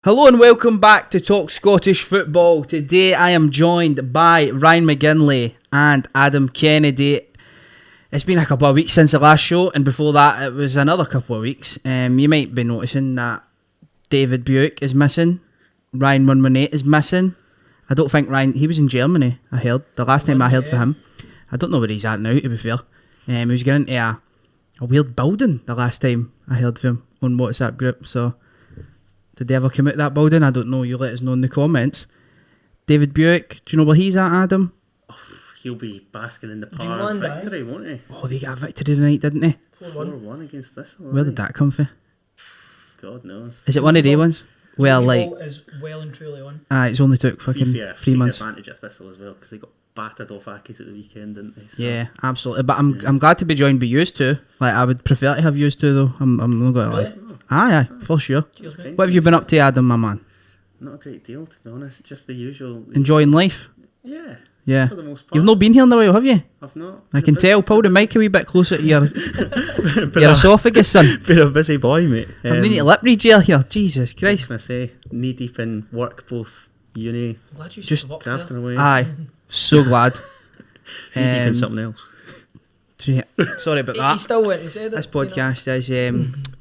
Hello and welcome back to Talk Scottish Football. Today I am joined by Ryan McGinley and Adam Kennedy. It's been a couple of weeks since the last show, and before that it was another couple of weeks. You might be noticing that David Buick is missing, Ryan 118 is missing. I don't think Ryan, he was in Germany, I heard, the last time I heard for him. I don't know where he's at now, to be fair. He was getting into a weird building the last time I heard of him on WhatsApp group, so... Did they ever come out of that building? I don't know. You let us know in the comments. David Buick, do you know where he's at, Adam? Oh, he'll be basking in the Pars victory, won't he? Oh, they got a victory tonight, didn't they? 4-1 against Thistle. Where did that come from? God knows. Is it one of the ones? Well, like... is well and truly on. It's only took fucking 3 months. Advantage of Thistle as well, because they got battered off Ackies at the weekend, didn't they? So, yeah, absolutely. But I'm glad to be joined by yous two. Like, I would prefer to have yous two, though. I'm not going to lie. Aye, for sure. What have you been up to, Adam, my man? Not a great deal, to be honest. Just the usual. Enjoying life? Yeah. For the most part. You've not been here in a while, have you? I've not. I can tell. Pull the mic a wee bit closer to your esophagus, son. Been a busy boy, mate. I'm needing to lip read you here. Jesus Christ. I say, knee deep in work, both uni, Glad you just up crafting there. away. Aye, so glad. Knee deep in something else. Sorry about He that. still went and said it. This podcast is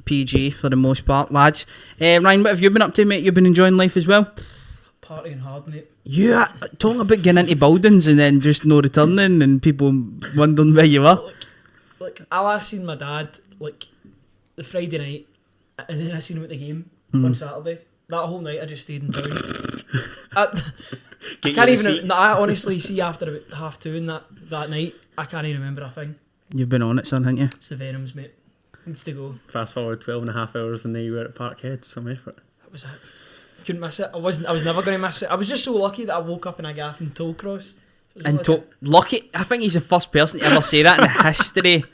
PG for the most part, lads. Ryan, what have you been up to, mate? You've been enjoying life as well? Partying hard, mate. Yeah, talking about getting into buildings and then just no returning and people wondering where you were. Like, I last seen my dad, like, the Friday night, and then I seen him at the game on Saturday. That whole night I just stayed in town. I can't even... No, I honestly see after about 2:30 that night, I can't even remember a thing. You've been on it, son, haven't you? It's the Venoms, mate. Needs to go. Fast forward 12.5 hours and there you were at Parkhead. Some effort. That was it. Couldn't miss it. I was never going to miss it. I was just so lucky that I woke up in a gaff in Tollcross. And lucky, I think he's the first person to ever say that in the history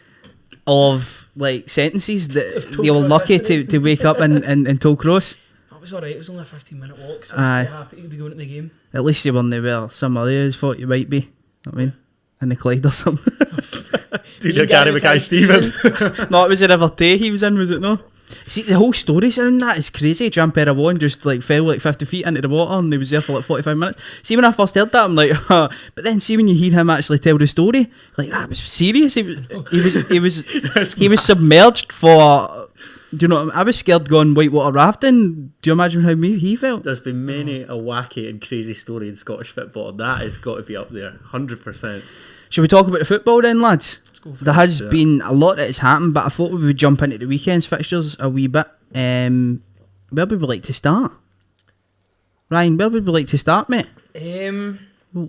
of like sentences that they were lucky to wake up in Tollcross. It was alright, it was only a 15-minute walk, so I was quite happy to be going to the game. At least you weren't where some others thought you might be. You know what I mean? In the Clyde or something. Dude, you're Gary Mackay-Stephen. No, it was the River Tay he was in, was it no? See, the whole story around that is crazy. Jump out of one, just like fell like 50 feet into the water and he was there for like 45 minutes. See, when I first heard that, I'm like, huh. But then see when you hear him actually tell the story, like, that was serious. He was submerged for... Do you know what I was scared going whitewater rafting. Do you imagine how he felt? There's been many a wacky and crazy story in Scottish football. That has got to be up there, 100%. Should we talk about the football then, lads? Let's go for There has been a lot that has happened, but I thought we would jump into the weekend's fixtures a wee bit. Where would we like to start? Ryan, where would we like to start, mate? We'll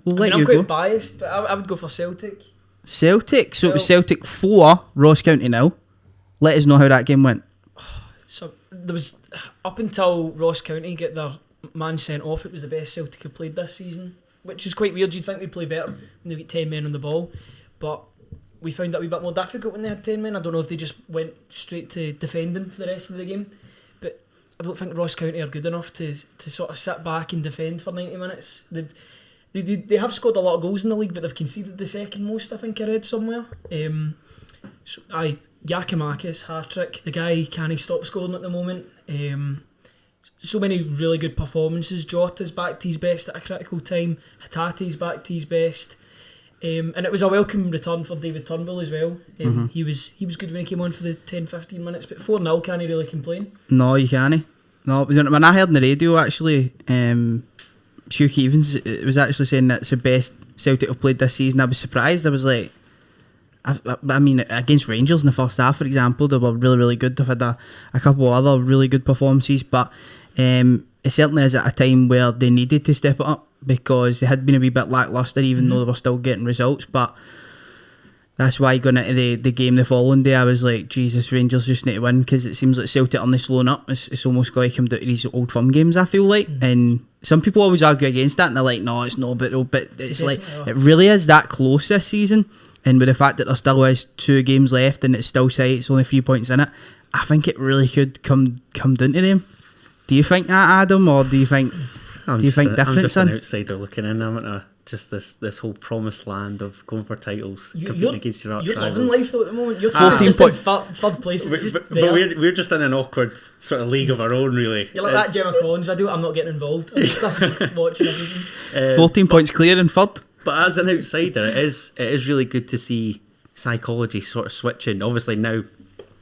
let I'm you quite go. biased, but I would go for Celtic. Celtic. So it was Celtic 4, Ross County 0. Let us know how that game went. So there was, up until Ross County get their man sent off, it was the best Celtic have played this season, which is quite weird. You'd think they'd play better when they get 10 men on the ball, but we found that a wee bit more difficult when they had 10 men. I don't know if they just went straight to defending for the rest of the game, but I don't think Ross County are good enough to sort of sit back and defend for 90 minutes. They have scored a lot of goals in the league, but they've conceded the second most, I think I read somewhere. Giacomakis, hat-trick, the guy can't stop scoring at the moment. So many really good performances. Jota's back to his best at a critical time. Hatate's back to his best. And it was a welcome return for David Turnbull as well. He was good when he came on for the 10-15 minutes, but 4-0 can't he really complain? No, you can't. No, when I heard on the radio actually, Hugh Keevans was actually saying that's the best Celtic have played this season. I was surprised. I was like, I mean, against Rangers in the first half, for example, they were really, really good. They've had a couple of other really good performances, but it certainly is at a time where they needed to step it up because they had been a wee bit lacklustre, even though they were still getting results. But that's why going into the game the following day, I was like, Jesus, Rangers just need to win, because it seems like Celtic aren't slowing up. It's almost like him to these old firm games, I feel like. And some people always argue against that, and they're like, no, it's not, but it's like, it really is that close this season. And with the fact that there still is 2 games left and it's still tight, it's only 3 points in it, I think it really could come down to them. Do you think that, Adam, or do you think different? I'm just an outsider looking in. I'm not a just this whole promised land of going for titles, competing You're against your arch loving rivals. life though at the moment. You're 14 just points. in third place. It's just But there. we're just in an awkward sort of league of our own, really. You're like that Gemma Collins video. I'm not getting involved. I'm just watching everything. 14 points clear in third. But as an outsider, it is really good to see psychology sort of switching. Obviously now,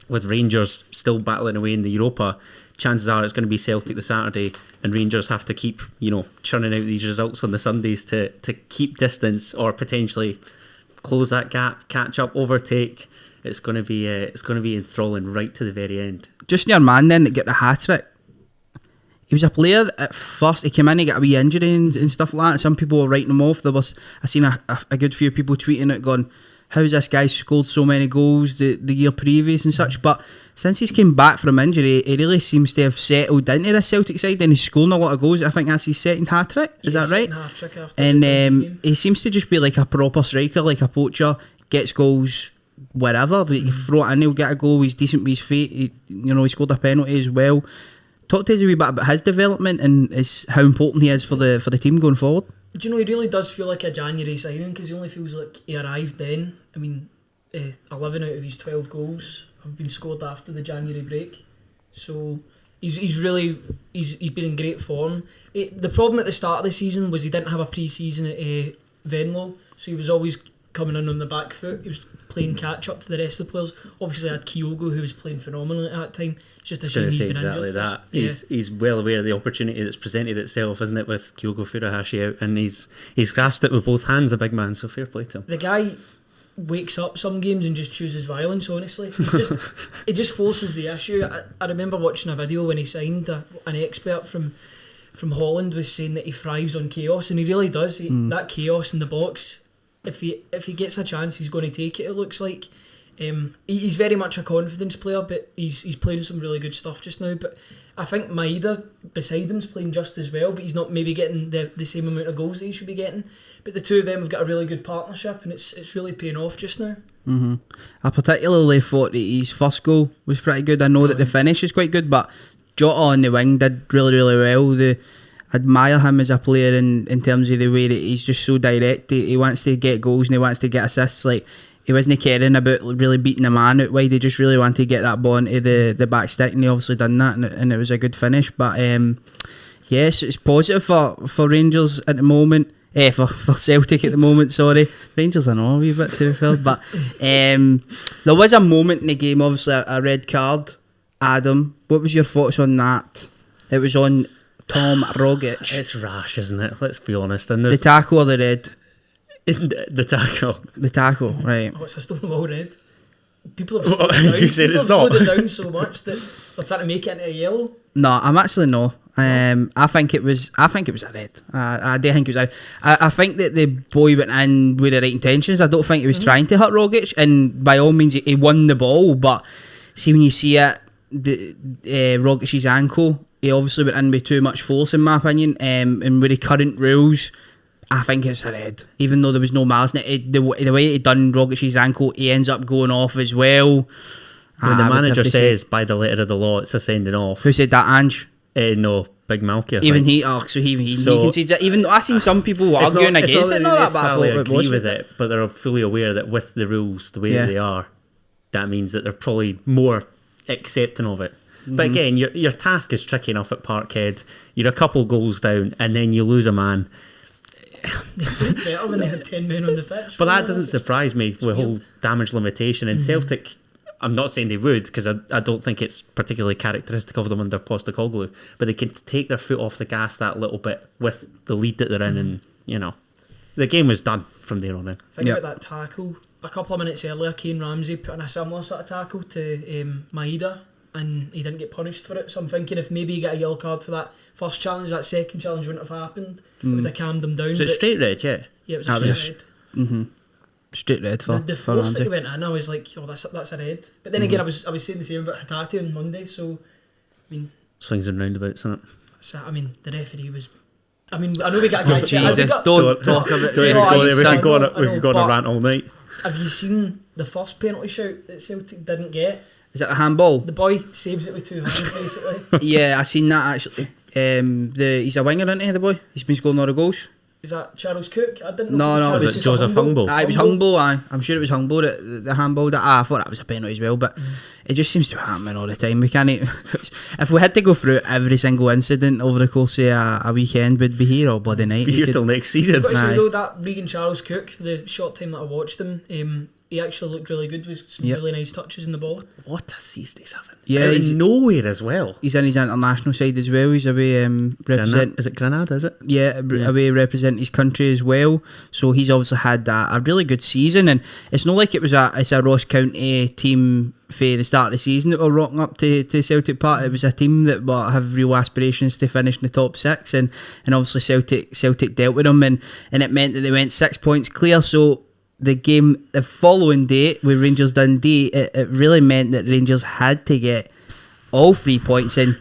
with Rangers still battling away in the Europa, chances are it's going to be Celtic the Saturday, and Rangers have to keep, churning out these results on the Sundays to keep distance or potentially close that gap, catch up, overtake. It's going to be enthralling right to the very end. Just your man then that get the hat-trick. He was a player at first. He came in, he got a wee injury and stuff like that. Some people were writing him off. I seen a good few people tweeting it going, how's this guy scored so many goals the year previous and such? But since he's came back from injury, he really seems to have settled into the Celtic side and he's scoring a lot of goals. I think that's his second hat-trick. Is that right? Hat-trick after And he seems to just be like a proper striker, like a poacher, gets goals wherever. You throw it in, he'll get a goal. He's decent with his feet. He scored a penalty as well. Talk to us a wee bit about his development and how important he is for the team going forward. Do you know, he really does feel like a January signing because he only feels like he arrived then. I mean, 11 out of his 12 goals have been scored after the January break. So he's been in great form. The problem at the start of the season was he didn't have a pre-season at Venlo, so he was always coming in on the back foot. He was playing catch up to the rest of the players. Obviously, I had Kyogo, who was playing phenomenally at that time. It's just a shame he's been exactly injured. that. Yeah. He's well aware of the opportunity that's presented itself, isn't it, with Kyogo Furuhashi out, and he's grasped it with both hands, a big man. So fair play to him. The guy wakes up some games and just chooses violence. Honestly, it just forces the issue. I remember watching a video when he signed. An expert from Holland was saying that he thrives on chaos, and he really does. That chaos in the box. If he gets a chance, he's going to take it. It looks like he's very much a confidence player, but he's playing some really good stuff just now. But I think Maeda beside him's playing just as well, but he's not maybe getting the same amount of goals that he should be getting. But the two of them have got a really good partnership, and it's really paying off just now. Mm-hmm. I particularly thought that his first goal was pretty good. I know that the finish is quite good, but Jota on the wing did really, really well. Admire him as a player in terms of the way that he's just so direct. He wants to get goals and he wants to get assists. Like, he wasn't caring about really beating a man out wide. He just really wanted to get that ball into the back stick, and he obviously done that, and it was a good finish. But yes, it's positive for Rangers at the moment. For Celtic at the moment, sorry. Rangers I know a wee bit to be fair, but there was a moment in the game, obviously a red card. Adam, what was your thoughts on that? It was on Tom Rogic. It's rash, isn't it? Let's be honest. And The tackle or the red? The tackle. The tackle, right. Oh, it's a Stonewall red. People have slowed it down. You said People it's have not. slowed it down so much that they're trying to make it into a yellow. No, I'm actually no. I think it was a red. I do think it was a red. I think that the boy went in with the right intentions. I don't think he was trying to hurt Rogic, and by all means he won the ball. But see, when you see it, Rogic's ankle, he obviously went in with too much force, in my opinion. And with the current rules, I think it's a red. Even though there was no malice in it, the way he done Rogic's ankle, he ends up going off as well. When the manager says by the letter of the law it's a sending off. Who said that, Ange? No, Big Malky. Even he concedes it. Even though I seen some people arguing against it, not that bad. I thought it agree was with it, but they're fully aware that with the rules the way that they are, that means that they're probably more accepting of it. But again, your task is tricky enough at Parkhead. You're a couple goals down, and then you lose a man. They played better when they had 10 men on the pitch. But that doesn't surprise me with the whole damage limitation. And Celtic, I'm not saying they would, because I don't think it's particularly characteristic of them under Postecoglou, but they can take their foot off the gas that little bit with the lead that they're in, and the game was done from there on in. Think about that tackle. A couple of minutes earlier, Kane Ramsey put in a similar sort of tackle to Maeda, and he didn't get punished for it. So I'm thinking if maybe he got a yellow card for that first challenge, that second challenge wouldn't have happened. It would have calmed him down. Was it straight red, yeah? Yeah, it was a straight red. Straight red for The for force that he Ramsey. went in, I was like, oh, that's a red. But then again, I was saying the same about Hatate on Monday. So, I mean, Swings and roundabouts, isn't it? I mean, the referee was. I mean, I know we got a guy. Jesus, don't talk about Don't even go there. We can go on a rant all night. Have you seen the first penalty shout that Celtic didn't get? Is that a handball? The boy saves it with two hands, basically. Yeah, I seen that actually. He's a winger, isn't he, the boy? He's been scoring a lot of goals. Was that Charles Cook? I didn't know. No, if Was it Joseph Hungbo? It was Hungbo, aye. I'm sure it was Hungbo that the handball that. I thought that was a penalty as well, but it just seems to happen all the time. We can't. If we had to go through every single incident over the course of a weekend, we'd be here all bloody night. Be here till next season. I've got to say Aye. though, that Regan Charles Cook, the short time that I watched him, he actually looked really good with some really nice touches in the ball. What a season he's having. Yeah, Out he's- of nowhere as well. He's in his international side as well. He's away represent. Is it Granada, is it? Yeah, away represent his country as well. So he's obviously had a really good season, and it's not like it's a Ross County team for the start of the season that were rocking up to Celtic Park. It was a team that have real aspirations to finish in the top six, and obviously Celtic dealt with them, and it meant that they went 6 points clear. So the game the following day with Rangers Dundee, it really meant that Rangers had to get all 3 points in.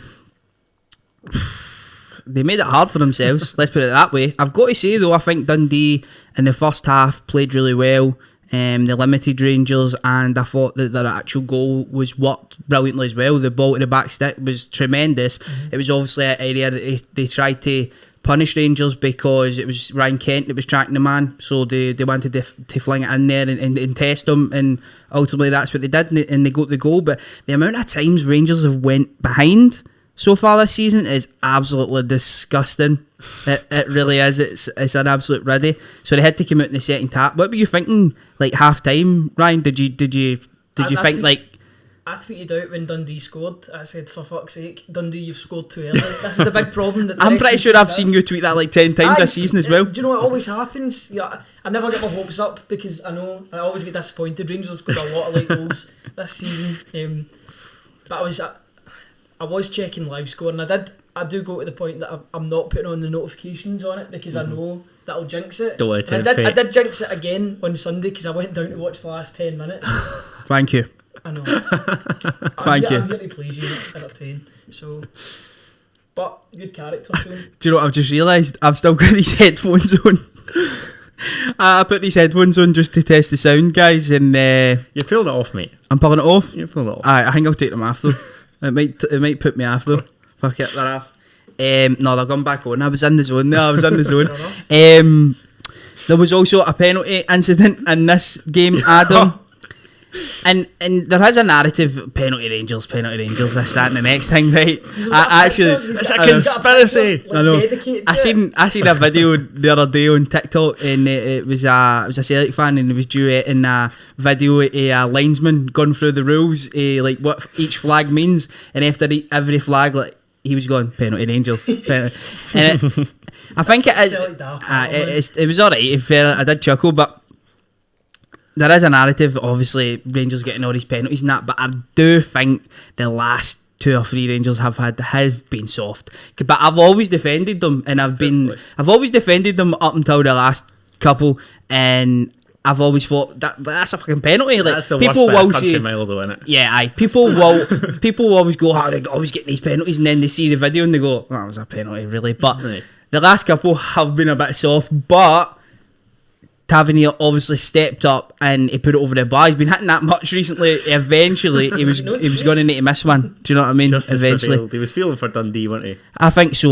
They made it hard for themselves, let's put it that way. I've got to say though, I think Dundee in the first half played really well. They limited Rangers, and I thought that their actual goal was worked brilliantly as well. The ball to the back stick was tremendous. It was obviously an area that they tried to punish Rangers because it was Ryan Kent that was tracking the man, so they wanted to fling it in there and test him, and ultimately that's what they did, and they got the goal. But the amount of times Rangers have went behind so far this season is absolutely disgusting. It really is. It's an absolute riddy. So they had to come out in the second half. What were you thinking, like half time, Ryan? Did you think like? I tweeted out when Dundee scored, I said, for fuck's sake, Dundee, you've scored too early. This is the big problem. That the I'm rest pretty of the sure I've teams seen have. you tweet that like 10 times this season as well. Do you know what always happens? Yeah, I never get my hopes up because I know I always get disappointed. Rangers have scored a lot of late goals this season, but I was checking live score, and I do go to the point that I'm not putting on the notifications on it because I know that'll jinx it. Don't let it And I tempt did jinx it again on Sunday because I went down to watch the last 10 minutes. Thank you. I know. Thank you. I'm here to please you, not entertain. So, but good character shown. Do you know what I've just realised? I've still got these headphones on. I put these headphones on just to test the sound, guys, and You're pulling it off, mate. I'm pulling it off. You're pulling it off. I think I'll take them off though. It might put me off though. Fuck it, they're off. No, they're going back on. I was in the zone there. There was also a penalty incident in this game, Adam. And there has a narrative, penalty Rangers, this, that and the next thing, right? It's a conspiracy. I know. I seen a video the other day on TikTok, and it was a Celtic fan, and he was duetting a video of a linesman going through the rules, like what each flag means, and after every flag, like he was going penalty Rangers. Penalty. And I think it is. It was alright. I did chuckle, but there is a narrative, obviously, Rangers getting all these penalties and that, but I do think the last 2 or 3 Rangers have been soft. But I've always defended them, and I've always defended them up until the last couple, and I've always thought that's a fucking penalty. Like, That's the people worst bit will of country say, mile though, innit? yeah, aye. People will always go, oh, they're always getting these penalties, and then they see the video and they go, oh, that was a penalty, really. But Right. the last couple have been a bit soft, but Tavernier obviously stepped up and he put it over the bar. He's been hitting that much recently. Eventually, he was going to need to miss one. Do you know what I mean? Justice Eventually, prevailed. He was feeling for Dundee, wasn't he? I think so.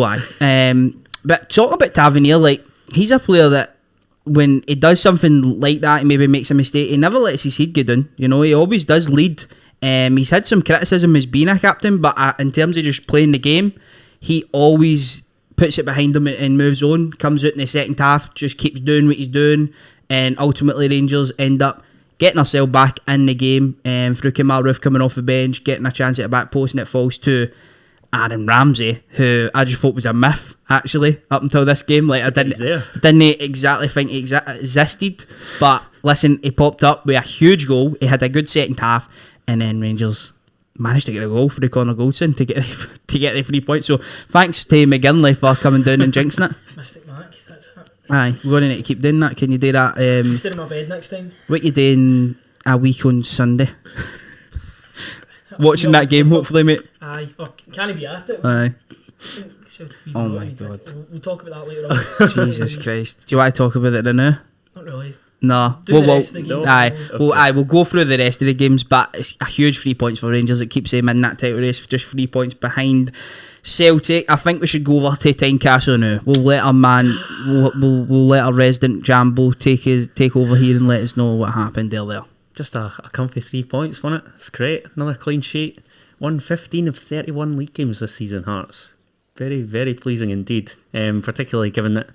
But talking about Tavernier, like, he's a player that when he does something like that, he maybe makes a mistake, he never lets his head get down. You know, he always does lead. He's had some criticism as being a captain, but in terms of just playing the game, he always puts it behind him and moves on, comes out in the second half, just keeps doing what he's doing, and ultimately Rangers end up getting ourselves back in the game through Kemal Roof coming off the bench, getting a chance at a back post, and it falls to Aaron Ramsey, who I just thought was a myth, actually, up until this game. Like, I didn't exactly think he existed, but listen, he popped up with a huge goal, he had a good second half, and then Rangers managed to get a goal for the Connor Goldson to get the 3 points. So thanks to McGinley for coming down and jinxing it. Mystic Mac, that's it. Aye, we're going to need to keep doing that. Can you do that? Stay in my bed next time. What you doing a week on Sunday? Watching that game, hopefully, mate. Aye, can he be at it? Aye. Oh my God. We'll talk about that later on. Jesus Christ. Do you want to talk about it now? Not really. No. Do the rest of the games. We'll go through the rest of the games, but it's a huge 3 points for Rangers. It keeps them in that title race, just 3 points behind Celtic. I think we should go over to Tynecastle now. We'll let our man, we'll let our resident Jambo take over here and let us know what happened there. Just a comfy 3 points, wasn't it? It's great. Another clean sheet. Won 15 of 31 league games this season, Hearts. Very, very pleasing indeed. Particularly given that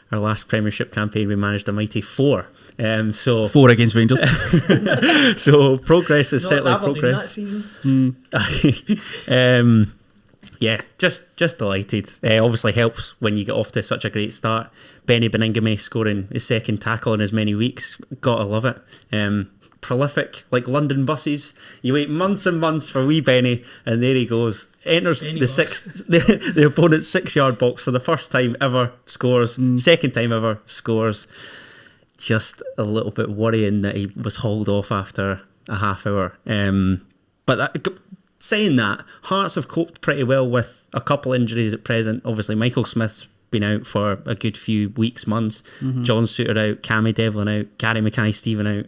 our last Premiership campaign we managed a mighty 4. So 4 against Rangers. So progress is certainly Aberdeen progress. that season. Yeah, just delighted. Obviously helps when you get off to such a great start. Benny Beningame scoring his second tackle in as many weeks. Gotta love it. Prolific, like London buses. You wait months and months for wee Benny, and there he goes. Enters Benny the opponent's 6-yard box for the first time ever. Scores. Second time ever. Scores. Just a little bit worrying that he was hauled off after a half hour. Saying that, Hearts have coped pretty well with a couple injuries at present. Obviously, Michael Smith's been out for a good few weeks, months. John Suter out, Cammy Devlin out, Gary Mackay-Steven out.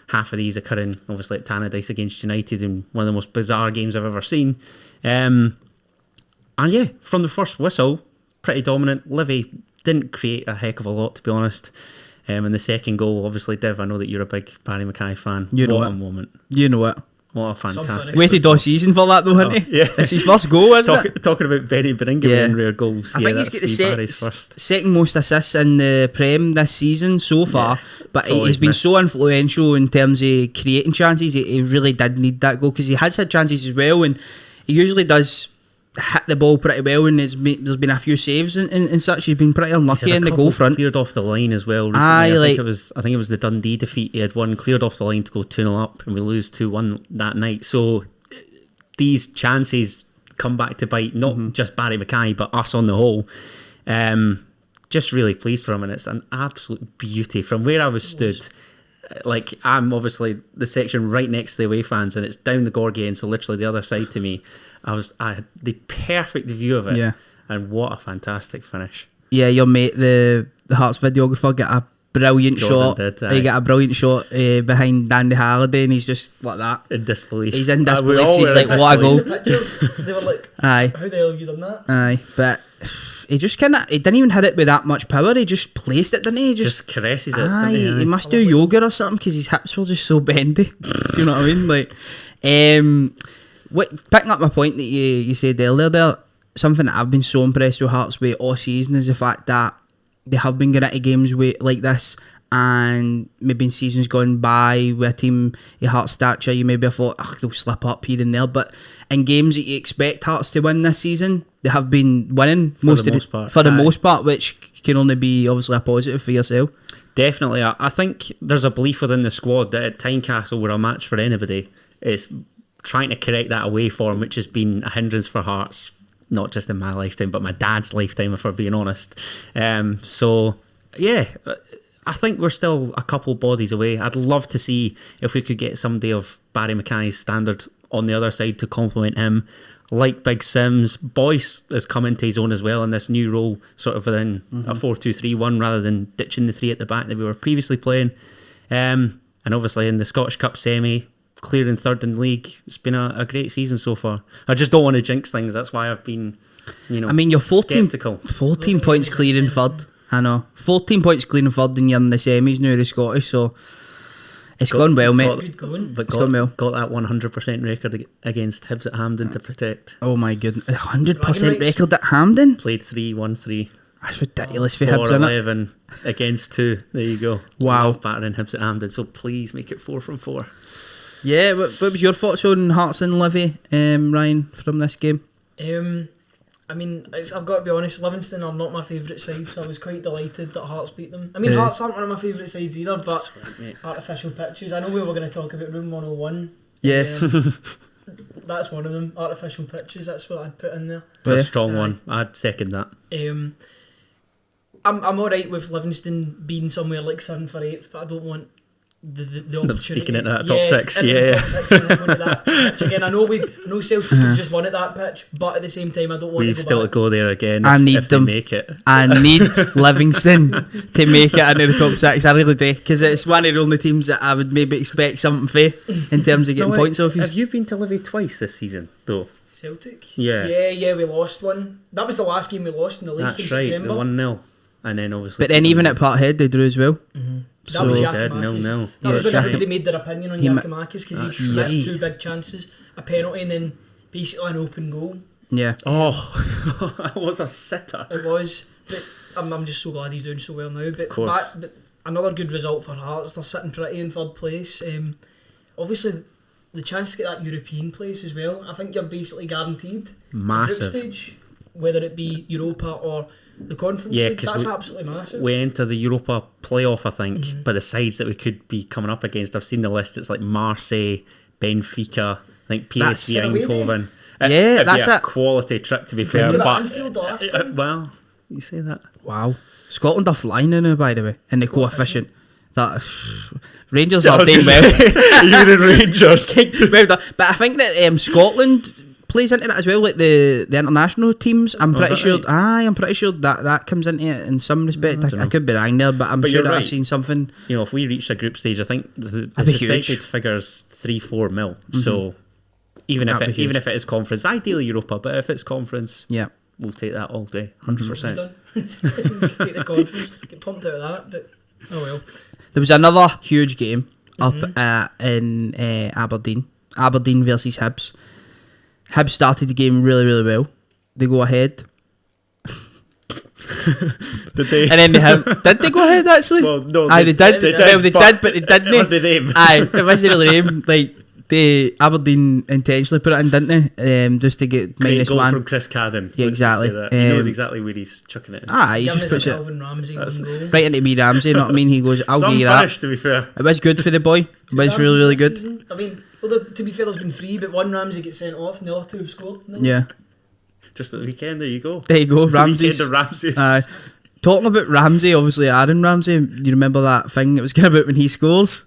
Half of these occurring, obviously, at Tannadice against United in one of the most bizarre games I've ever seen. And yeah, from the first whistle, pretty dominant. Livy didn't create a heck of a lot, to be honest. And the second goal, obviously, Div, I know that you're a big Barry Mackay fan. You know what it. a moment. You know it. What a fantastic... Waited all season for that though, hasn't he? Yeah. It's his first goal, isn't it? Talking about Benny Beningame and rare goals. I think he's got the Barry's first. second most assists in the Prem this season so far, but he's been so influential in terms of creating chances. He really did need that goal because he has had chances as well, and he usually does hit the ball pretty well, and there's been a few saves and such. He's been pretty unlucky in the goal front. Cleared off the line as well recently. I think it was the Dundee defeat. He had one cleared off the line to go 2-0 up, and we lose 2-1 that night. So these chances come back to bite not just Barry Mackay but us on the whole. Just really pleased for him, and it's an absolute beauty from where I was stood. Like, I'm obviously the section right next to the away fans, and it's down the Gorgie, so literally the other side to me. I had the perfect view of it, and what a fantastic finish. Yeah, your mate, the Hearts videographer, got a brilliant shot. He got a brilliant shot behind Dandy Halliday, and he's just like that. In disbelief. He's in disbelief. He's like, what a goal. They were like, aye. How the hell have you done that? Aye, but he just he didn't even hit it with that much power. He just placed it, didn't he? He just caresses it. Aye, he must do yoga or something because his hips were just so bendy. Do you know what I mean? Like, picking up my point that you said earlier there, something that I've been so impressed with Hearts with all season is the fact that they have been getting into games like this, and maybe in seasons gone by with a team of Hearts stature, you maybe have thought, they'll slip up here and there, but in games that you expect Hearts to win this season, they have been winning for the most part, which can only be obviously a positive for yourself. Definitely. I think there's a belief within the squad that at Tynecastle we're a match for anybody. It's trying to correct that away form, which has been a hindrance for Hearts, not just in my lifetime, but my dad's lifetime, if we're being honest. So, yeah, I think we're still a couple bodies away. I'd love to see if we could get somebody of Barry Mackay's standard on the other side to complement him. Like Big Sims, Boyce has come into his own as well in this new role, sort of within a 4-2-3-1 rather than ditching the 3 at the back that we were previously playing. And obviously in the Scottish Cup semi, clearing third in the league. It's been a great season so far. I just don't want to jinx things. That's why I've been, you're 14 points clear in third. I know. 14 points clear in third, and you're in the semis now, the Scottish, so it's gone well, mate. Good going. But gone well. Got that 100% record against Hibs at Hampden to protect. Oh my goodness. 100% record at Hampden? Played 3, won 3. That's ridiculous for Hibs, isn't it? 4-11 against 2. There you go. Wow. Battering Hibs at Hampden, so please make it 4 from 4. Yeah, what was your thoughts on Hearts and Livy, Ryan, from this game? I've got to be honest, Livingston are not my favourite side, so I was quite delighted that Hearts beat them. Hearts aren't one of my favourite sides either, but artificial pitches. I know we were going to talk about Room 101. Yes. That's one of them, artificial pitches, that's what I'd put in there. It's a strong one, I'd second that. I'm alright with Livingston being somewhere like 7th or 8th, but I don't want the opportunity. Speaking into that top six, into yeah. the top six and then going to that pitch again. I know Celtic have just won at that pitch, but at the same time, I don't want We've to go still back. to go there again I if, need if they them. make it. I need Livingston to make it into the top six. I really do, because it's one of the only teams that I would maybe expect something for in terms of getting No, points off. Have you been to Livy twice this season, though? Celtic? Yeah. Yeah, we lost one. That was the last game we lost in the league in That's right, September. the 1-0. And then obviously... But then even at Parkhead they drew as well. That was So- Giacomakis. Dead, 0-0. That was when Yeah, everybody made their opinion on He ma- Giacomakis because That's he missed right. 2 big chances, a penalty and then basically an open goal. Yeah. Oh, that was a sitter. It was. But I'm just so glad he's doing so well now. But, Course. but another good result for Hearts. They're sitting pretty in third place. Obviously, the chance to get that European place as well. I think you're basically guaranteed. Massive. The group stage, whether it be Europa or the Conference Yeah, League, 'cause that's we- absolutely massive. We enter the Europa playoff, I think, Mm-hmm. but the sides that we could be coming up against, I've seen the list. It's like Marseille, Benfica, I think That's PSV it, away day. Eindhoven. Yeah, It'd that's be a it. quality trip to be fair. Think about But Anfield last time. well, you say that. Wow. Scotland are flying in now, by the way, in the coefficient. That Rangers I are was doing gonna well. say, even in Rangers. Well done. But I think that Scotland plays into that as well, like the international teams. I'm Oh, pretty is that sure. right? I'm pretty sure that comes into it in some respect. I I dunno. could be wrong there, but I'm But sure you're that I've right. seen something. You know, if we reach a group stage, I think the That'd be suspected huge. figures 3-4 mil. So even if That'd be even huge. if it is conference, ideally Europa, but if it's conference, Yeah. we'll take that all day, We're 100%. done. Just take the conference, get pumped out of that. But oh well. There was another huge game up in Aberdeen. Aberdeen versus Hibs. Hibs started the game really, really well. They go ahead. Did they? And then did they go ahead actually? Well, no, Aye, they did. they did, Well, they but did, but they didn't. It was the name. Aye, it wasn't really them. Like the Aberdeen intentionally put it in, didn't they? Just to get Great minus goal one. from Chris Cadden. Yeah, Let's just say exactly. that. He knows Um, exactly where he's chucking it in. Aye, he Giving just us puts a it Calvin Ramsey That's- one goal. right into me Ramsey. You know what I mean? He goes, "I'll Some give you that." finish, to be fair. It was good for the boy. It was Ramsey's really, really this good. season. I mean, well, to be fair, there's been 3, but one Ramsey gets sent off, and the other 2 have scored. No? Yeah, Just at the weekend, there you go. there you go. The Ramsey's. weekend of Ramsey's. Aye. Talking about Ramsey, obviously Aaron Ramsey. You remember that thing that was going about when he scores?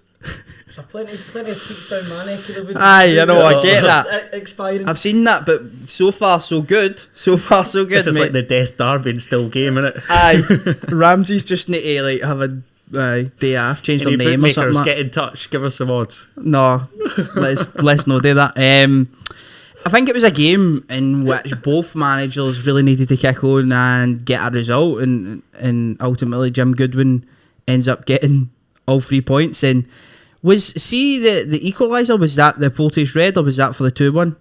So plenty of tweets down my neck of the woods. Aye, I know, I get that. Expiring. I've seen that, but so far so good. So far so good, This is mate. like the Death Derby and still game, innit? Aye, Ramsey's just need to like have a day off, change their Any name or something. bookmakers, Like. get in touch, give us some odds. No, let's not do that. I think it was a game in which both managers really needed to kick on and get a result, and ultimately Jim Goodwin ends up getting all 3 points. And was the equaliser, was that the Portage red or was that for the 2-1?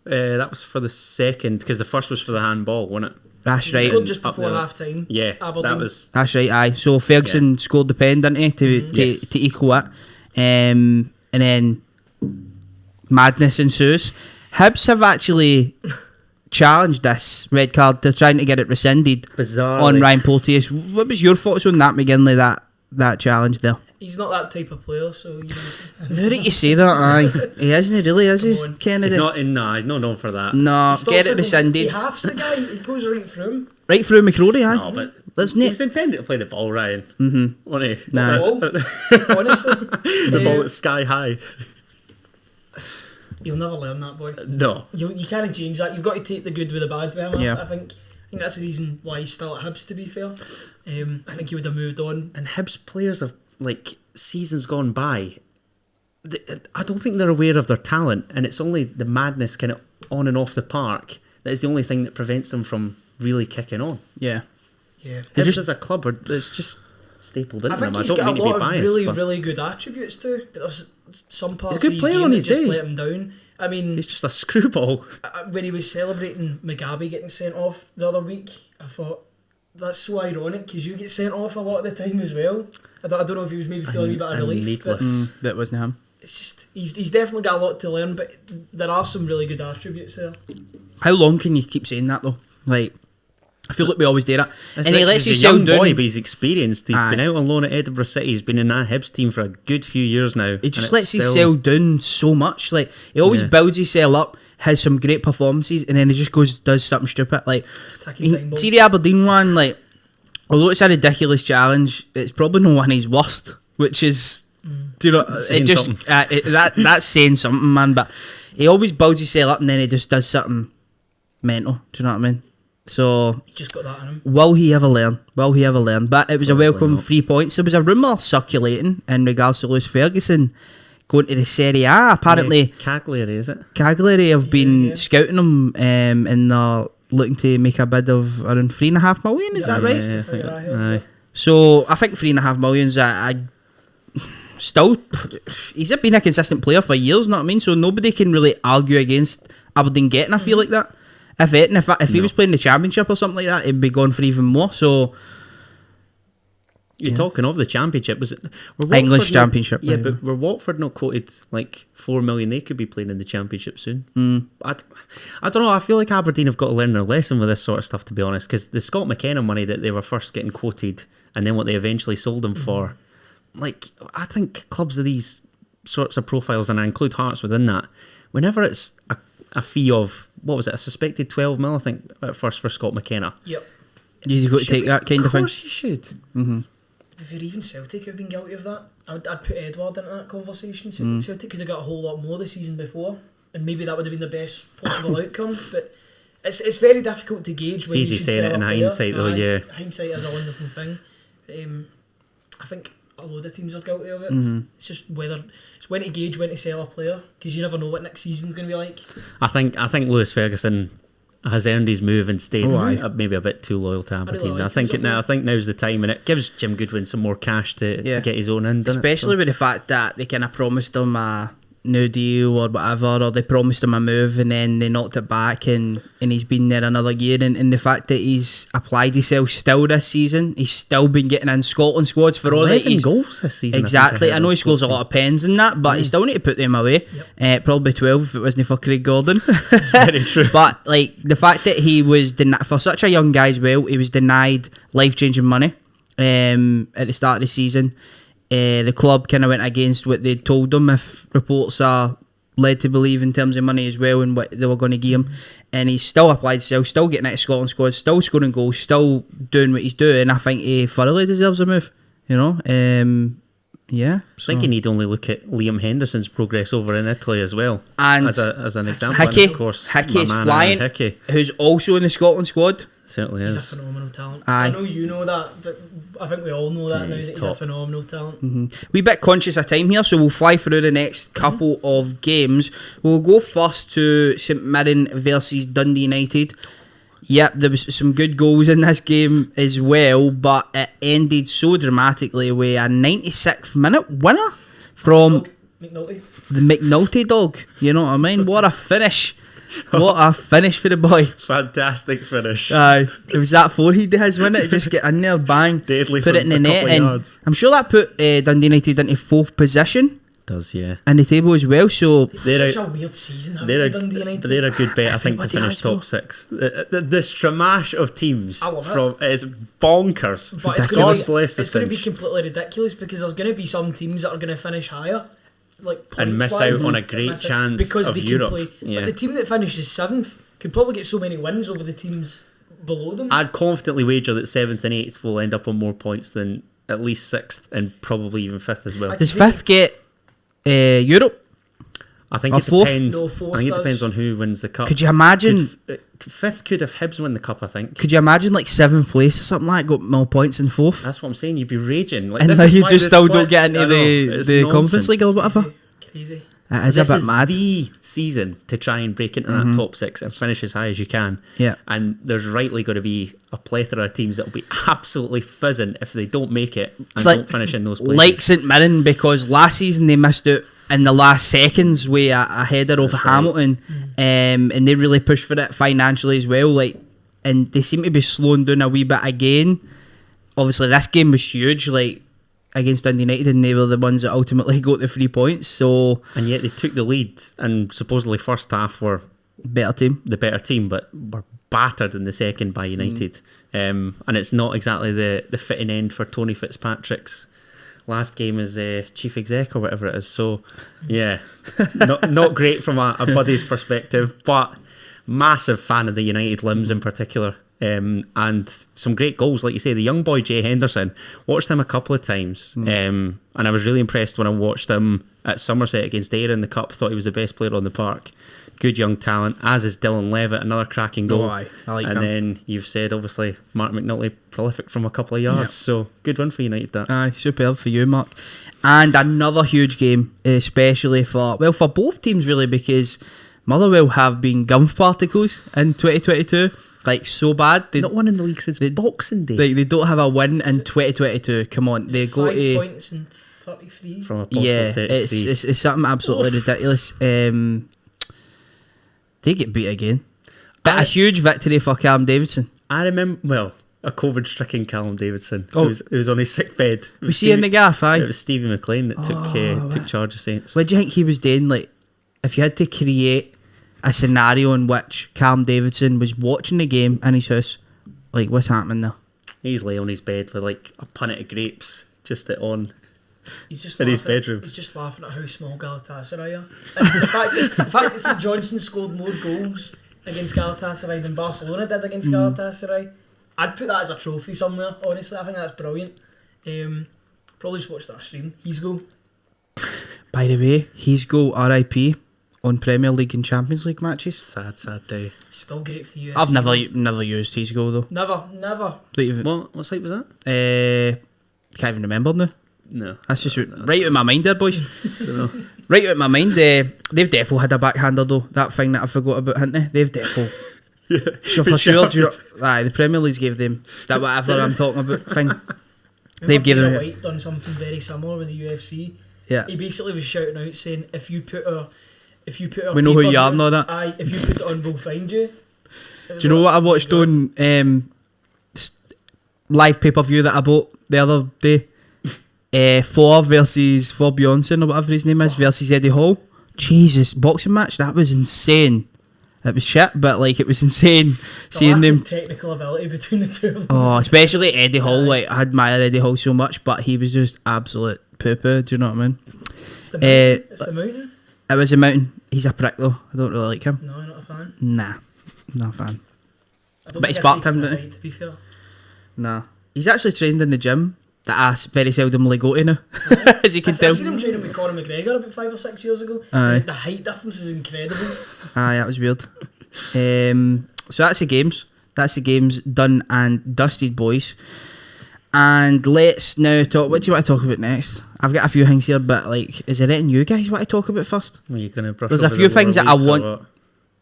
That was for the second, because the first was for the handball, wasn't it? That's He right. scored just Up before there. half time. Yeah, Aberdeen. that was... That's right, aye. So Ferguson scored the pen, didn't he, Yes. to equal it. And then madness ensues. Hibs have actually challenged this red card. They're trying to get it rescinded Bizarrely. on Ryan Porteous. What was your thoughts on that, McGinley, that challenge there? He's not that type of player, so you know. How did you say that? Aye. He isn't really, is he, Come on. Kennedy? He's not in, nah, he's not known for that. No, Stops get it He rescinded. halves the guy. He goes right through him. Right through McCrory, aye. No, but Isn't he it? was intended to play the ball, Ryan. Mm-hmm. Wasn't he? Nah. Ball. Honestly, The ball that's sky high. you'll never learn that, boy. No. You can't change that. You've got to take the good with the bad with him. Yeah. I think that's the reason why he's still at Hibs, to be fair. I think he would have moved on. And Hibs players have, like, seasons gone by, I don't think they're aware of their talent, and it's only the madness kind of on and off the park that is the only thing that prevents them from really kicking on. Yeah. Yeah. Hibs as a club, it's just stapled into I think them. I he's don't got mean a to be lot of biased, really, but really good attributes too, but there's some parts He's a good of his player game on that his just day. let him down. I mean, he's just a screwball. when he was celebrating Mugabe getting sent off the other week, I thought, that's so ironic because you get sent off a lot of the time as well. I don't know if he was maybe feeling a wee bit of And relief, needless. but That wasn't him. it's just he's definitely got a lot to learn, but there are some really good attributes there. How long can you keep saying that though? Like, I feel like we always do that. It's And he like lets you he's a sell young down. boy, but he's experienced. He's Aye. been out on loan at Edinburgh City. He's been in that Hibs team for a good few years now. He just and lets it's his still- sell down so much. Like, he always Yeah. builds his sell up, has some great performances, and then he just does something stupid. Like, Attacking time ball. see the Aberdeen one, like, although it's a ridiculous challenge, it's probably not one of his worst, which is Do you know? Saying something. That's saying something, man. But he always builds himself up and then he just does something mental. Do you know what I mean? So He just got that in him. will he ever learn? Will he ever learn? But it was Probably a welcome not. 3 points. There was a rumour circulating in regards to Lewis Ferguson going to the Serie A. Apparently, Cagliari, is it? Cagliari have been yeah. scouting him and they're looking to make a bid of around 3.5 million. Is that right? Yeah, I think Yeah, I that- heard aye. So I think 3.5 million's still, he's been a consistent player for years, know what I mean? So nobody can really argue against Aberdeen getting a feel like that. If he No. was playing the Championship or something like that, he'd be going for even more. So You're talking of the Championship, was it? English Watford Championship, Yeah, yeah. but were Watford not quoted like 4 million? They could be playing in the Championship soon. I don't know. I feel like Aberdeen have got to learn their lesson with this sort of stuff, to be honest, because the Scott McKenna money that they were first getting quoted and then what they eventually sold him for, like, I think clubs of these sorts of profiles, and I include Hearts within that, whenever it's a fee of, what was it, a suspected 12 mil, I think, at first for Scott McKenna. Yep. you've got to take that kind of thing. Of course you should. If you're even Celtic have been guilty of that, I'd put Edward into that conversation. Celtic could have got a whole lot more the season before, and maybe that would have been the best possible outcome. But it's very difficult to gauge. When easy you should saying sell it in a player. hindsight, though, Aye, yeah. hindsight is a wonderful thing. I think a load of teams are guilty of it. It's just it's when to gauge when to sell a player, because you never know what next season's going to be like. I think Lewis Ferguson has earned his move and stayed Oh, aye. maybe a bit too loyal to Aberdeen. like I think him, I think now's the time, and it gives Jim Goodwin some more cash to Yeah. get his own in, doesn't Especially it? with the fact that they kind of promised him a new deal or whatever, or they promised him a move and then they knocked it back, and he's been there another year. And the fact that he's applied himself still this season, he's still been getting in Scotland squads for all that 11 he's goals this season. exactly. I know he scores a lot of pens and that, but he still need to put them away. Probably 12 if it wasn't for Craig Gordon. Very true. But like the fact that he was for such a young guy as well, he was denied life-changing money at the start of the season. The club kind of went against what they told him, if reports are led to believe, in terms of money as well, and what they were going to give him. And he's still applied himself, still getting out of Scotland squads, still scoring goals, still doing what he's doing. I think he thoroughly deserves a move, you know. Yeah, I think you need only look at Liam Henderson's progress over in Italy as well, And as an example. Hickey, and of course, Hickey's my man, flying, Aaron Hickey who's also in the Scotland squad. certainly He's a is. phenomenal talent. Aye. I know you know that, but I think we all know that now, he's that he's top. a phenomenal talent. We bit conscious of time here, so we'll fly through the next couple of games. We'll go first to St Mirren versus Dundee United. Yep, there was some good goals in this game as well, but it ended so dramatically with a 96th minute winner from McNulty. the McNulty dog. You know what I mean? What a finish. What a finish for the boy. Fantastic finish. Aye, it was that forehead of his, wasn't it? Just get in there, bang, Deadly put it in from the a net, couple of and yards. I'm sure that put Dundee United into 4th position Does, yeah. in the table as well. So They're Such a- a weird season, haven't They're they, Dundee United? they're a good bet, I think, to Everybody finish has, though. top 6. The stramash of teams I love it. from is bonkers. But it's God going bless to the it's going to be Finch. completely ridiculous, because there's going to be some teams that are going to finish higher, like And miss points-wise, out on a great miss out chance because of they Europe. can play. Yeah. Like the team that finishes 7th could probably get so many wins over the teams below them. I'd confidently wager that 7th and 8th will end up on more points than at least 6th and probably even 5th as well. does 5th get Europe? I think or it fourth? depends. No, fourth I think it does. depends on who wins the cup. Could you imagine? 5th could if Hibs win the cup, I think. Could you imagine like 7th place or something like got more points in 4th? That's what I'm saying. You'd be raging. Like, And this now is you why just the still split- don't get I into know, the it's Conference nonsense. League or whatever. Crazy. It is This a bit is mad. the season to try and break into that top 6 and finish as high as you can. Yeah. And there's rightly going to be a plethora of teams that will be absolutely fizzing if they don't make it and like- don't finish in those places. Like St Mirren, because last season they missed out in the last seconds with a header over right. Hamilton, and they really pushed for it financially as well. Like, and they seem to be slowing down a wee bit again. Obviously, this game was huge, like against Dundee United, and they were the ones that ultimately got the 3 points. So And yet they took the lead and supposedly first half were better team. the better team, but were battered in the second by United. And it's not exactly the fitting end for Tony Fitzpatrick's last game as chief exec or whatever it is. So, yeah, not great from a buddy's perspective, but massive fan of the United limbs in particular. and some great goals. Like you say, the young boy Jay Henderson, watched him a couple of times, and I was really impressed when I watched him at Somerset against Ayr in the Cup. Thought he was the best player on the park. Good young talent, as is Dylan Levitt, another cracking goal. Oh, aye. I like and him. then you've said, obviously, Mark McNulty, prolific from a couple of yards. So good win for United, that. Aye, superb for you, Mark. And another huge game, especially for both teams really, because Motherwell have been gum particles in 2022, like so bad. They Not one in the league since Boxing Day. they don't have a win in 2022. Come on, they go 5 to points and 33. From a possible yeah, 33. it's something absolutely ridiculous. They get beat again, but a huge victory for Callum Davidson. I remember, a COVID-stricken Callum Davidson, Oh. who was on his sick bed. Was he in the gaff? Aye. It was Stevie McLean that took charge of Saints. What do you think he was doing? Like, if you had to create a scenario in which Callum Davidson was watching the game in his house, like, what's happening there? He's laying on his bed with like a punnet of grapes just on. He's just in his laughing- bedroom. He's just laughing at how small Galatasaray are. And the fact that St Johnstone scored more goals against Galatasaray than Barcelona did against Galatasaray, I'd put that as a trophy somewhere, honestly. I think that's brilliant. Probably just watch that stream. His goal. By the way, his goal RIP on Premier League and Champions League matches. Sad day. Still great for you. I've never used his goal though. Never. Don't even, What site was that? can't even remember now. No. That's just right out of my mind there, boys. Right out of my mind. They've defo had a backhander though. That thing that I forgot about, hadn't they? They've defo. Sure, for sure. Aye, the Premier League's gave them that whatever I'm talking about thing. They've given Dana it. White done something very similar with the UFC. Yeah. He basically was shouting out saying, if you put our We know who you are pay-per-view- and all that. Aye, if you put it on, we'll find you. Do you know what I watched on live pay-per-view that I bought the other day? Thor Bjornsson or whatever his name is versus Eddie Hall. Jesus, boxing match, that was insane. It was shit, but like it was insane seeing them. Technical ability between the two of them. Oh, especially Eddie Hall. Like I admire Eddie Hall so much, but he was just absolute poo-poo. Do you know what I mean? It's the mountain. It's the mountain. It was a mountain. He's a prick though. I don't really like him. No, I'm not a fan. Nah, not a fan. I don't But think he I'd sparked take him, in a didn't he? fight, to be fair. Nah, he's actually trained in the gym that I very seldomly go to now, as you can I tell. seen him training with Conor McGregor about 5 or 6 years ago. Aye. The height difference is incredible. Aye, that was weird. So that's the games. That's the games done and dusted, boys. And let's now talk. What do you want to talk about next? I've got a few things here, but like, is there anything you guys want to talk about first? Are you going to brush There's a over few the things lower that I leagues or want- what?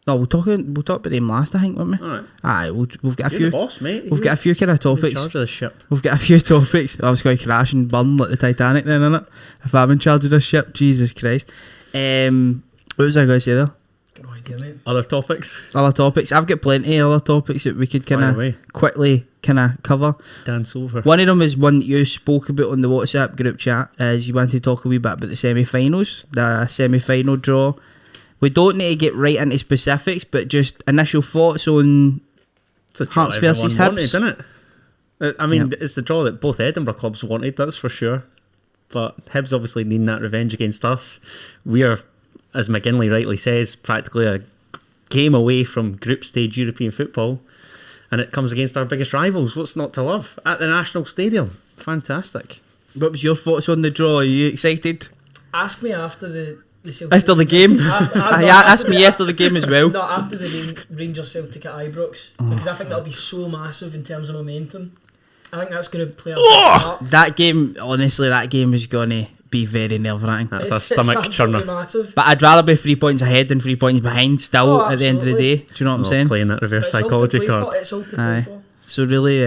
No, we'll talk about them last, I think, won't we? Alright. Aye, we've got a You're few. the boss, mate. We've got a few kind of You're in topics. charge of the ship. We've got a few topics. I was going to crash and burn like the Titanic then, innit? If I'm in charge of this ship, Jesus Christ. What was I going to say there? Got no idea, mate. Other topics? Other topics. I've got plenty of other topics that we could kind Fire of away. quickly kind of cover. Dance over. One of them is one that you spoke about on the WhatsApp group chat, is you wanted to talk a wee bit about the semi-finals, the semi-final draw. We don't need to get right into specifics, but just initial thoughts on It's a draw Hearts versus everyone wanted, Hibs. isn't it? I mean, Yep. it's the draw that both Edinburgh clubs wanted, that's for sure. But Hibs obviously needing that revenge against us. We are, as McGinley rightly says, practically a game away from group stage European football. And it comes against our biggest rivals. What's not to love? At the National Stadium. Fantastic. what was your thoughts on the draw? Are you excited? Ask me after the Celtic. After the game? After, Ask me after the game as well. No, after the Rangers Celtic at Ibrox. Because I think that'll be so massive in terms of momentum. I think that's going to play a big part. That game, honestly, that game is going to be very nerve-wracking. That's It's a stomach absolutely churner. massive. But I'd rather be 3 points ahead than 3 points behind still Oh, at the end of the absolutely. day. Do you know what I'm Oh, saying? playing that But reverse it's all to psychology play card. for, It's all to play Aye. for. So really,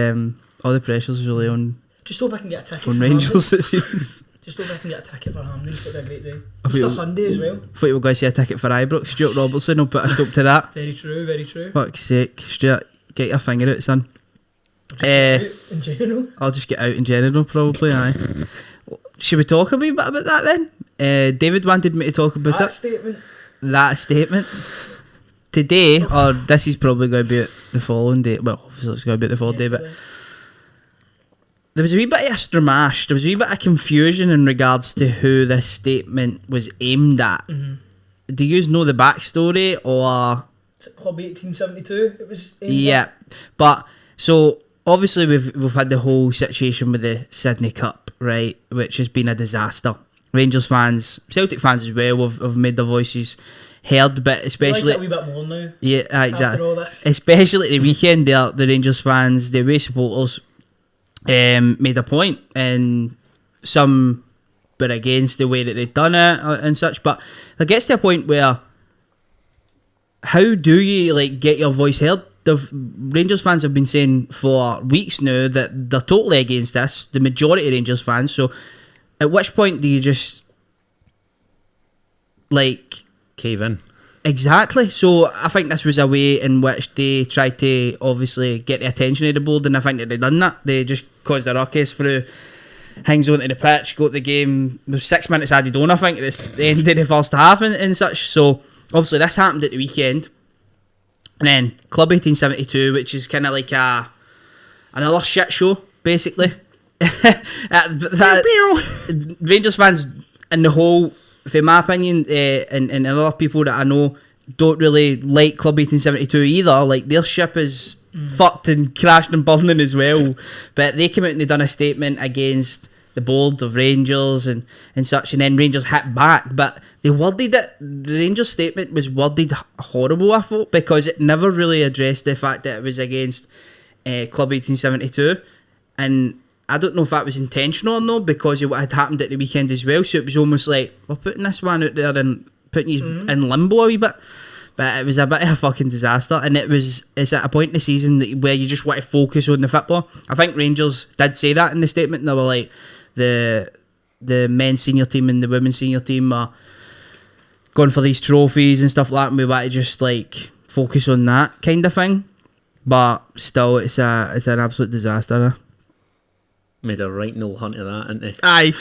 all the pressure's really on Just hope I can get a ticket on for Rangers, Hampden. it seems. Just hope I can get a ticket for Hampden. It'll be a great day. I Easter feel- Sunday as well. Thought you were going to say a ticket for Ibrox. Stuart Robertson will put a stop to that. Very true, very true. Fuck's sake, Stuart, get your finger out, son. Just in general. I'll just get out in general, probably, aye. Should we talk a wee bit about that then? David wanted me to talk about That it. statement. That statement. Today, or this is probably going to be the following day. Well, obviously it's going to be the following day, but yesterday. there was a wee bit of a stramash. There was a wee bit of confusion in regards to who this statement was aimed at. Do you know the backstory, or... Is it Club 1872? It was aimed Yeah, at? but So obviously we've had the whole situation with the Sydney Cup, right, which has been a disaster. Rangers fans, Celtic fans as well, have made their voices heard, but especially I like it a wee bit more now. yeah, exactly. After all this, Especially at the weekend, the Rangers fans, the away supporters, made a point, and some were against the way that they'd done it and such. But it gets to a point where, how do you like get your voice heard? The Rangers fans have been saying for weeks now that they're totally against this. The majority of Rangers fans. So, at which point do you just like cave in? Exactly. So I think this was a way in which they tried to obviously get the attention of the board, and I think that they done that. They just caused a ruckus through hangs onto the pitch, go to the game. There was 6 minutes added on, I think, at the end of the first half and such. So obviously this happened at the weekend. And then Club 1872, which is kind of like another shit show, basically. Rangers fans in the whole, in my opinion, and other people that I know don't really like Club 1872 either. Like, their ship is fucked and crashed and burning as well. But they came out and they done a statement against the board of Rangers and such, and then Rangers hit back. But they worded it, the Rangers statement was worded horrible, I thought, because it never really addressed the fact that it was against Club 1872. And I don't know if that was intentional or not, because of what had happened at the weekend as well. So it was almost like, we're putting this one out there and putting you in limbo a wee bit. But it was a bit of a fucking disaster. And it's at a point in the season where you just want to focus on the football. I think Rangers did say that in the statement. They were like, the men's senior team and the women's senior team are going for these trophies and stuff like that, and we want to just like focus on that kind of thing. But still, it's an absolute disaster. Made a right no hunt of that, didn't they? Aye.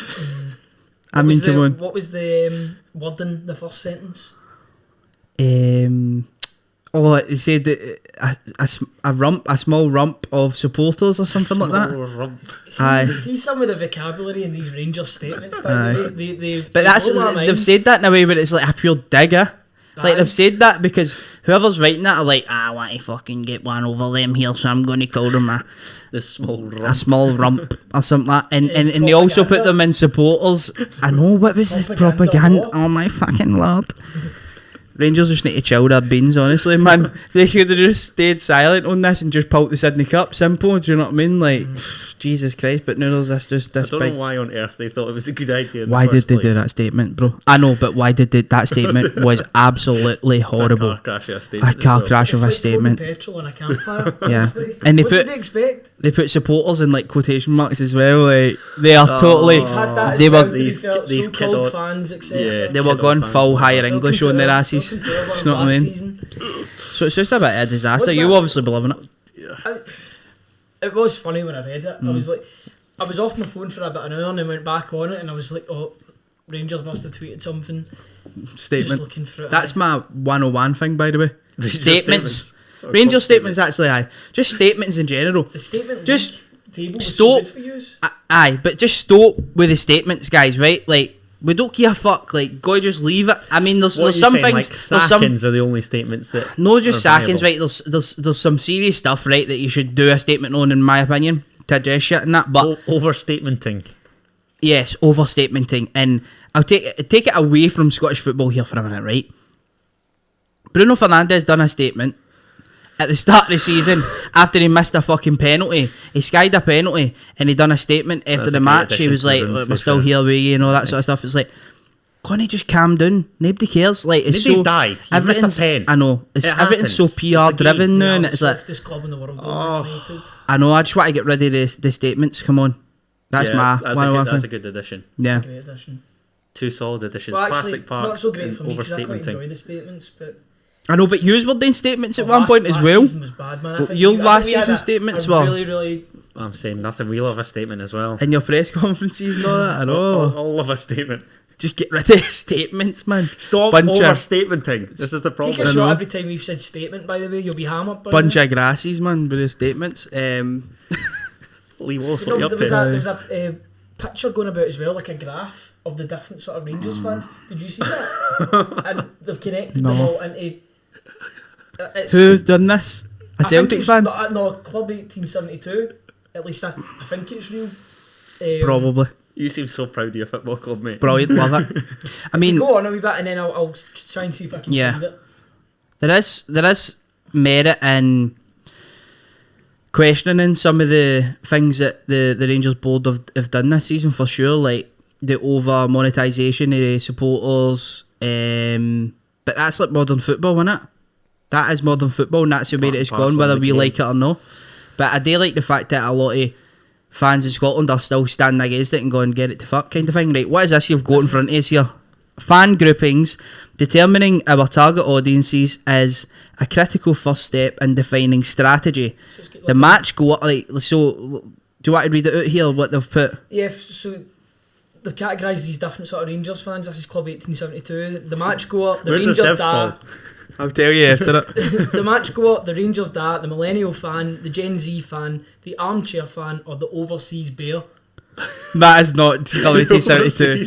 I mean, come on. What was the wording, the first sentence? It said that a small rump of supporters or something like that. Rump. See some of the vocabulary in these Rangers statements, by the way. But they've said that in a way where it's like a pure digger. Like, they've said that because whoever's writing that are like, I want to fucking get one over them here, so I'm going to call them a small rump or something like that. And they also put them in supporters. I know, what was this propaganda? Oh my fucking lord. Rangers just need to chill their beans, honestly, man. They could have just stayed silent on this and just pulled the Sydney Cup. Simple, do you know what I mean? Like, Jesus Christ, but now there's this I don't know why on earth they thought it was a good idea. Why did they do that statement, bro? I know, but why did they? That statement was absolutely horrible. It's a car crash of a statement. A car crash of a statement. Petrol and a campfire. Yeah, and what did they expect? They put supporters in like quotation marks as well. Like, they are totally. We've had that They as were well, these so-called fans, etc. Yeah, they were going full higher English on their asses. You know what I mean? Season. So it's just a bit of a disaster. You obviously believe in it. It was funny when I read it. I was like, I was off my phone for about an hour and then went back on it, and I was like, oh, Rangers must have tweeted something. Statement. Just looking through it. That's my 101 thing, by the way. Statements. Ranger statements, actually, aye. Just statements in general. The statement just table was stop. so good for yous. Aye, but just stop with the statements, guys, right? Like, we don't give a fuck. Like, go just leave it. I mean, there's some things. Like, sackings are the only statements that. No, just sackings, viable. right? There's some serious stuff, right, that you should do a statement on, in my opinion, to address shit and that. But overstatementing. Yes, overstatementing, and I'll take it away from Scottish football here for a minute, right? Bruno Fernandes done a statement at the start of the season after he missed a fucking penalty. He skied a penalty and he done a statement after the match. He was like, we're still here with you and all that sort of stuff. It's like, can't he just calm down? Nobody cares. Like, it's Nobody's so died. You've missed a pen. I know. Everything's so PR driven now, and it's like, this club in the world. I know. I just want to get rid of the statements. Come on, that's that's a good addition. Yeah, great addition. Two solid additions. Well, actually, Plastic Park. it's not so great for me because I quite overstatementing. enjoy the statements, but. I know, but yous were doing statements at one point as well. Last season was bad, man. Your last season statements were really. I'm saying nothing. We love a statement as well. in your press conferences and all that. I know. I'll love a statement. Just get rid of statements, man. Stop overstatementing. This is the problem. Take a shot every time we've said statement, by the way. You'll be hammered by bunch of grasses, man, with the statements. Lee Wallace, You what know, you up there to? was a picture going about as well, like a graph of the different sort of Rangers fans. Did you see that? And they've connected them all into... Who's done this? A Celtic fan? No, Club 1872. At least I think it's real. Probably. You seem so proud of your football club, mate. Brilliant, love it. I mean, go on a wee bit and then I'll try and see if I can find it. There is merit in questioning some of the things that the Rangers board have done this season for sure, like the over monetisation of the supporters. But that's like modern football, isn't it? That is modern football, and that's the way that it's gone, whether we like it or not. But I do like the fact that a lot of fans in Scotland are still standing against it and going, get it to fuck kind of thing. Right, what is this you've got in front of us here? Fan groupings. Determining our target audiences is a critical first step in defining strategy. So the match go so. Do you want to read it out here? What they've put? Yeah. So they've categorised these different sort of Rangers fans. This is Club 1872. The match goer, the Rangers da. I'll tell you after it. The match goer, the Rangers da, the millennial fan, the Gen Z fan, the armchair fan, or the overseas bear. That is not Club 1872.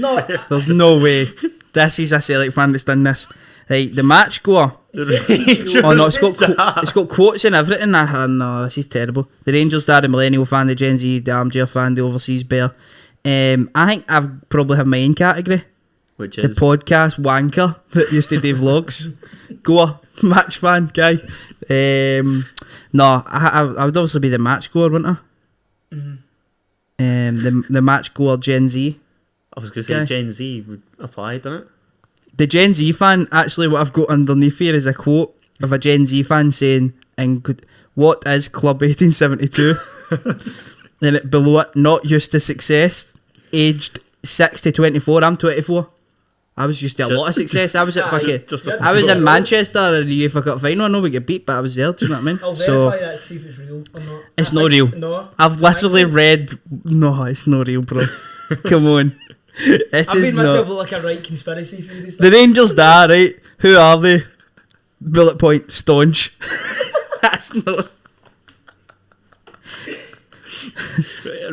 There's no way. This is a Celtic fan that's done this. Right, the match goer. Oh no, it's got quotes and everything. No, this is terrible. The Rangers dad, the millennial fan, the Gen Z, the armchair fan, the overseas bear. I think I've probably have my own category, which is the podcast wanker that used to do vlogs. Goer, match fan guy. No, I would obviously be the match goer, wouldn't I? The match goer Gen Z. I was going to say Gen Z would apply, doesn't it? The Gen Z fan, actually, what I've got underneath here is a quote of a Gen Z fan saying, "What is Club 1872?" Then below it, not used to success, aged 6 to 24. I'm 24. I was used to a lot of success. I was at I was in Manchester in the UEFA Cup final. I know we get beat, but I was there. Do you know what I mean? I'll verify that to see if it's real or not. It's not real. No, I've literally read. No, it's not real, bro. Come on. I've made myself look like a right conspiracy theorist. The Rangers da, right? Who are they? Bullet point, staunch. That's not.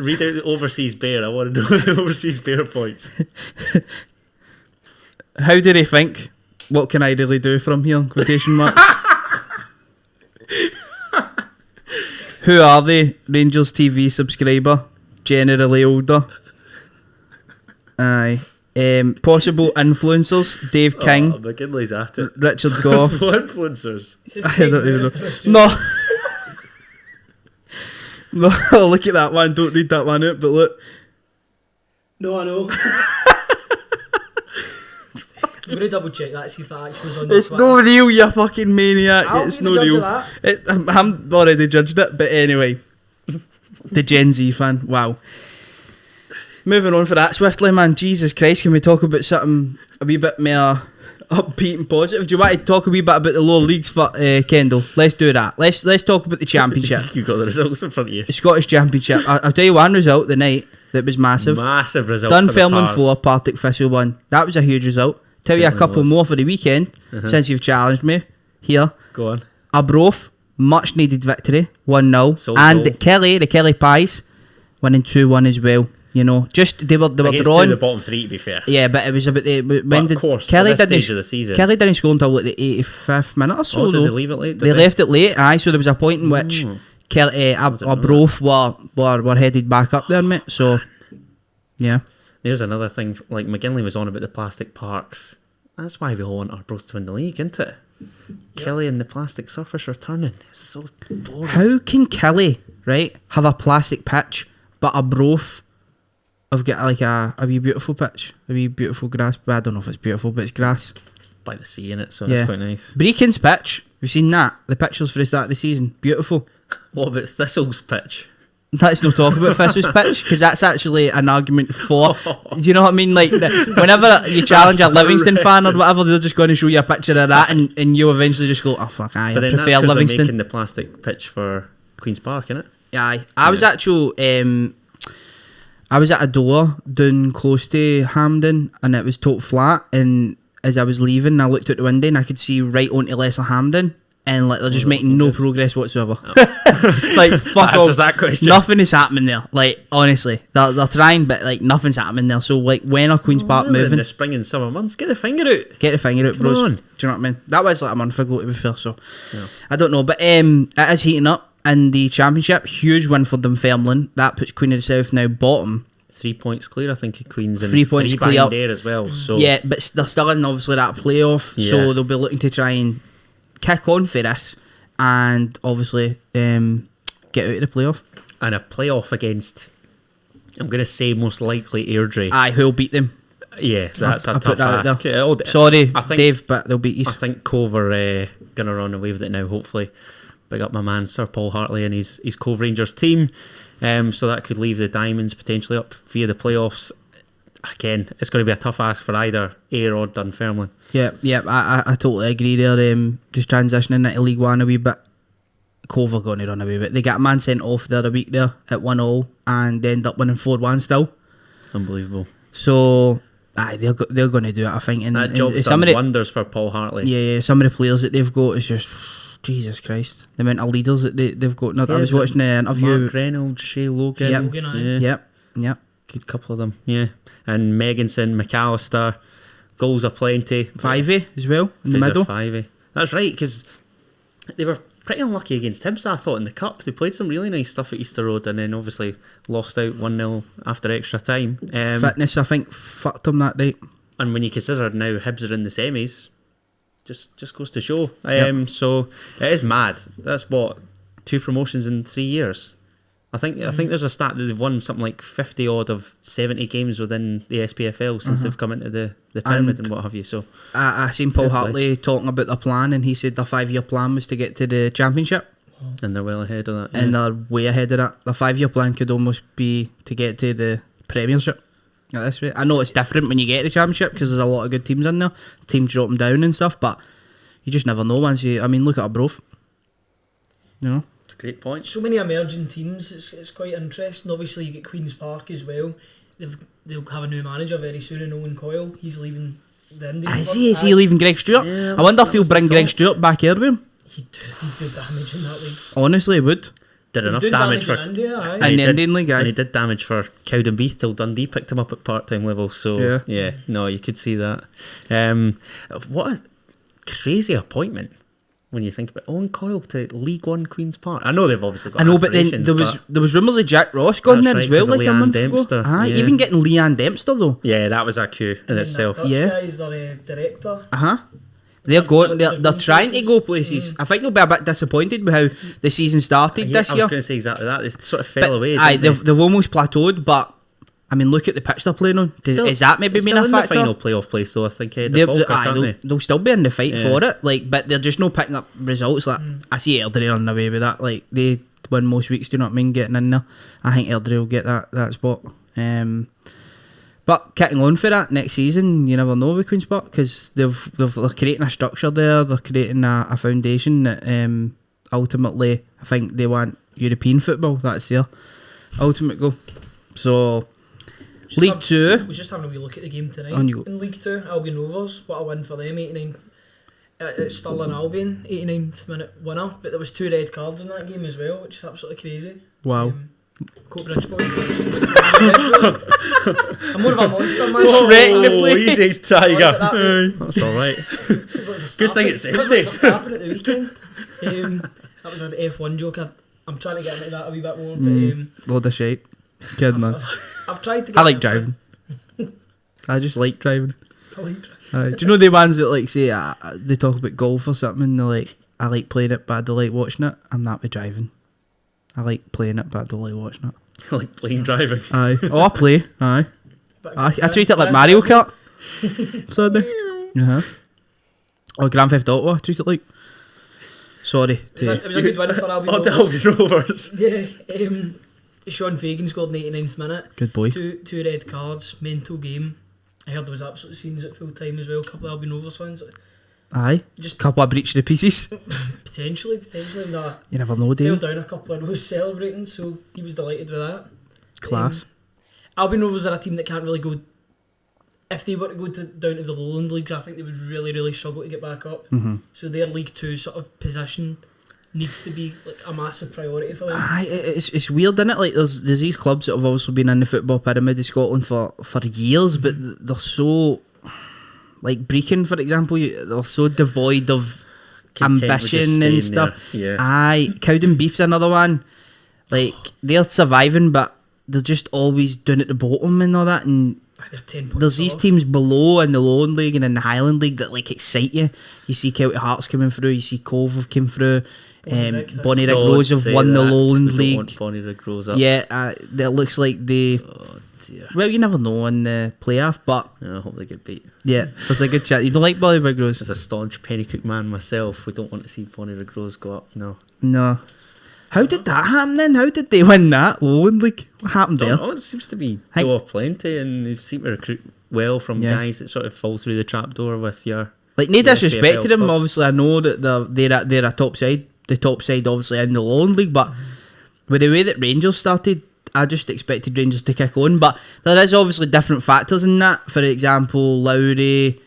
Read out the overseas bear. I want to know the overseas bear points. How do they think? What can I really do from here? Quotation marks. Who are they? Rangers TV subscriber. Generally older. Aye. Possible influencers. Dave King. Oh, McKinley's at it. Richard Goff. Influencers. I don't even know. No. No, look at that one. Don't read that one out, but look. No, I know. I'm going to double check that, see if that actually was on. It's not real, you fucking maniac. It's not real. I'm already judged it, but anyway. The Gen Z fan. Wow. Moving on for that swiftly, man. Jesus Christ, can we talk about something a wee bit more upbeat and positive? Do you want to talk a wee bit about the lower leagues for Kendall? Let's do that. Let's talk about the Championship. You've got the results in front of you. The Scottish Championship. I'll tell you one result the night that was massive. Massive result. Dunfermline 4, Partick Thistle 1. That was a huge result. Tell you a couple more for the weekend, since you've challenged me here. Go on. Arbroath, much needed victory, 1-0. And the Kelly Pies, winning 2-1 as well. You know, just they were drawn. The bottom three, to be fair. Yeah, but it was about the of course, Kelly didn't score until like the 85th minute or so. Oh, did they leave it late? They left it late. Aye, so there was a point in which Arbroath were headed back up there, mate. So yeah. There's another thing. Like McGinley was on about the plastic parks. That's why we all want Arbroath to win the league, isn't it? Yep. Kelly and the plastic surface returning. It's so boring. How can Kelly, right, have a plastic pitch, but Arbroath have got like a wee beautiful pitch, a wee beautiful grass? But I don't know if it's beautiful, but it's grass. By the sea in it, so it's quite nice. Brecken's pitch, we've seen that. The pictures for the start of the season, beautiful. What about Thistle's pitch? Let's not talk about Thistle's pitch, because that's actually an argument for. Do you know what I mean? Like, whenever you challenge a Livingston fan or whatever, they're just going to show you a picture of that, and you eventually just go, oh fuck, I prefer Livingston. They're making the plastic pitch for Queen's Park, innit? Aye. I was actually, I was at a door down close to Hampden, and it was tot flat, and as I was leaving, I looked out the window and I could see right onto Lesser Hampden, and like they're just making no progress whatsoever. Like fuck That all. answers that question. Nothing is happening there. Like honestly, they're trying, but like nothing's happening there. So like, when are Queens Park We're in moving? the spring and summer months. Get the finger out. Get the finger out, Come bros. on. Do you know what I mean? That was like a month ago, to be fair. So Yeah. I don't know, but it is heating up in the Championship. Huge win for Dunfermline. That puts Queen of the South now bottom. 3 points clear, I think, of Queens, and 3 points three clear behind up. there as well. So Yeah, but they're still in obviously that playoff, Yeah. so they'll be looking to try and kick on for this, and obviously get out of the playoff. and a playoff against, I'm going to say most likely Airdrie. Aye, who'll beat them? Yeah, that's I'll a put tough that out ask. Sorry, I think- Dave, but they'll beat you. I think Cove are going to run away with it now, hopefully. Big up my man, Sir Paul Hartley, and his Cove Rangers team. So that could leave the Diamonds potentially up via the playoffs. Again, it's going to be a tough ask for either Ayr or Dunfermline. Yeah, I totally agree there. Just transitioning into League One a wee bit. Cove are going to run away with it. They got a man sent off the other week there at 1-0 and end up winning 4-1 still. Unbelievable. So, aye, they're going to do it, I think. And, That job's some done of the, wonders for Paul Hartley. yeah, some of the players that they've got is just Jesus Christ. The amount of leaders that they've got. No, I was watching the interview. Mark Reynolds, Shea Logan. Yep. Logan, aye. Yep. Good couple of them, yeah. And Megginson, McAllister, goals aplenty. 5 as well in the He's a middle. 5. That's right, because they were pretty unlucky against Hibs, I thought, in the Cup. They played some really nice stuff at Easter Road and then obviously lost out 1-0 after extra time. Fitness, I think, fucked them that night. And when you consider now Hibs are in the semis, just goes to show. Yep. So it is mad. That's what, 2 promotions in 3 years. I think there's a stat that they've won something like 50 odd of 70 games within the SPFL since they've come into the pyramid and what have you. So I seen Paul Fair play. Hartley talking about their plan, and he said their 5-year plan was to get to the Championship, and they're well ahead of that. and they're way ahead of that. Their 5-year plan could almost be to get to the Premiership at this rate. I know it's different when you get to the Championship because there's a lot of good teams in there. Teams drop them down and stuff, but you just never know once you. I mean, look at Arbroath. You know. It's a great point. So many emerging teams. It's quite interesting. Obviously, you get Queen's Park as well. They'll have a new manager very soon, and Owen Coyle. He's leaving the Indian club. Is he leaving Greg Stewart? Yeah, I wonder if he'll that's the bring Greg talk. Stewart back here with him. He'd do damage in that league. Honestly, he would. Did He's enough doing damage for. in India, aye. And he the did- Indian League, And he aye. did damage for Cowdenbeath till Dundee picked him up at part-time level. So Yeah. no, you could see that. What a crazy appointment when you think about Owen Coyle to League One Queen's Park. I know they've obviously got I know, but then aspirations, there was rumours of Jack Ross going That's there as right, well, 'cause of like a Leanne month Dempster, ago. Aye, yeah. even getting Leanne Dempster though. yeah, that was a coup in And itself. That Dutch Yeah. guy's their director. They're going. They're They're trying to places. go places. I think they'll be a bit disappointed with how the season started Yeah, this I was year. going to say exactly that. They sort of But, fell away. aye, didn't they've almost plateaued. But I mean, look at the pitch they're playing on. they? Is that maybe They're being still a in factor? the final playoff place, though. I think the They're- Falkirk, aye, aren't they? they'll still be in the fight Yeah. for it. Like, but they're just not picking up results. Like I see Airdrie running away with that. Like they win most weeks. Do you know what I mean? Getting in there, I think Airdrie will get that spot. But kicking on for that next season, you never know with Queen's Park because they're creating a structure there. They're creating a foundation that ultimately I think they want European football. That's their ultimate goal. So League Two. Was just having a wee look at the game tonight. On you go. In League 2, Albion Rovers. What a win for them. 89. It's Stirling Albion, 89th minute winner. But there was 2 red cards in that game as well, which is absolutely crazy. Wow. Coatbridge boy. I'm more of a monster man. Wreck the Oh, place. easy, Sorry Tiger. about that, That's all right. It was like Good thing it's It was empty. like Verstappen at the weekend. That was an F1 joke. I'm trying to get into that a wee bit more. But, Load of shit. Kid man. I've tried to get I like into it. driving. I just like driving. I like driving. Do you know the ones that like say they talk about golf or something and they're like, I like playing it but I don't like watching it? I'm not with driving. I like playing it but I don't like watching it. Like plain driving. Aye. Oh, I play. Aye. But I treat it like Mario Kart. Sorry. Uh-huh. Or Grand Theft Auto, I treat it like. Sorry. It was a good win for Albion Oh, the Rovers. Albion Rovers. Yeah, Sean Fagan scored in the 89th minute. Good boy. Two red cards, mental game. I heard there was absolute scenes at full time as well. A couple of Albion Rovers fans. Aye. Just Couple of breach the pieces. potentially. Nah, You never know, fell Dave. down a couple of rows celebrating, so he was delighted with that. Class. Albion Rovers are a team that can't really go if they were to go down to the lowland leagues, I think they would really, really struggle to get back up. So their League 2 sort of position needs to be like a massive priority for them. It's weird, isn't it? Like there's these clubs that have also been in the football pyramid of Scotland for years, but they're so, like Brecon, for example, they're so devoid of ambition and stuff. There. Yeah. Aye, Cowden Beef's another one. Like they're surviving, but they're just always down at the bottom and all that. And They're 10 points there's these off. teams below in the Lowland League and in the Highland League that like excite you. You see Celtic Hearts coming through. You see Cove have come through. Bonnyrigg Rose have won the Lowland League. Bonnyrigg Rose up. Yeah, it looks like they. Oh dear. Well, you never know in the playoff, but I hope they get beat. yeah, there's a good chance. You don't like Bonnyrigg Rose? As a staunch Pennycook man myself, we don't want to see Bonnyrigg Rose go up. No. How did that happen then? How did they win that Lowland League? What happened there? It seems to be door of plenty, and they seem to recruit well from guys that sort of fall through the trapdoor with your. Like, no disrespect to them. clubs. Obviously, I know that they're a top side. The top side, obviously, in the Lowland League, but with the way that Rangers started, I just expected Rangers to kick on. But there is obviously different factors in that. For example, Lowry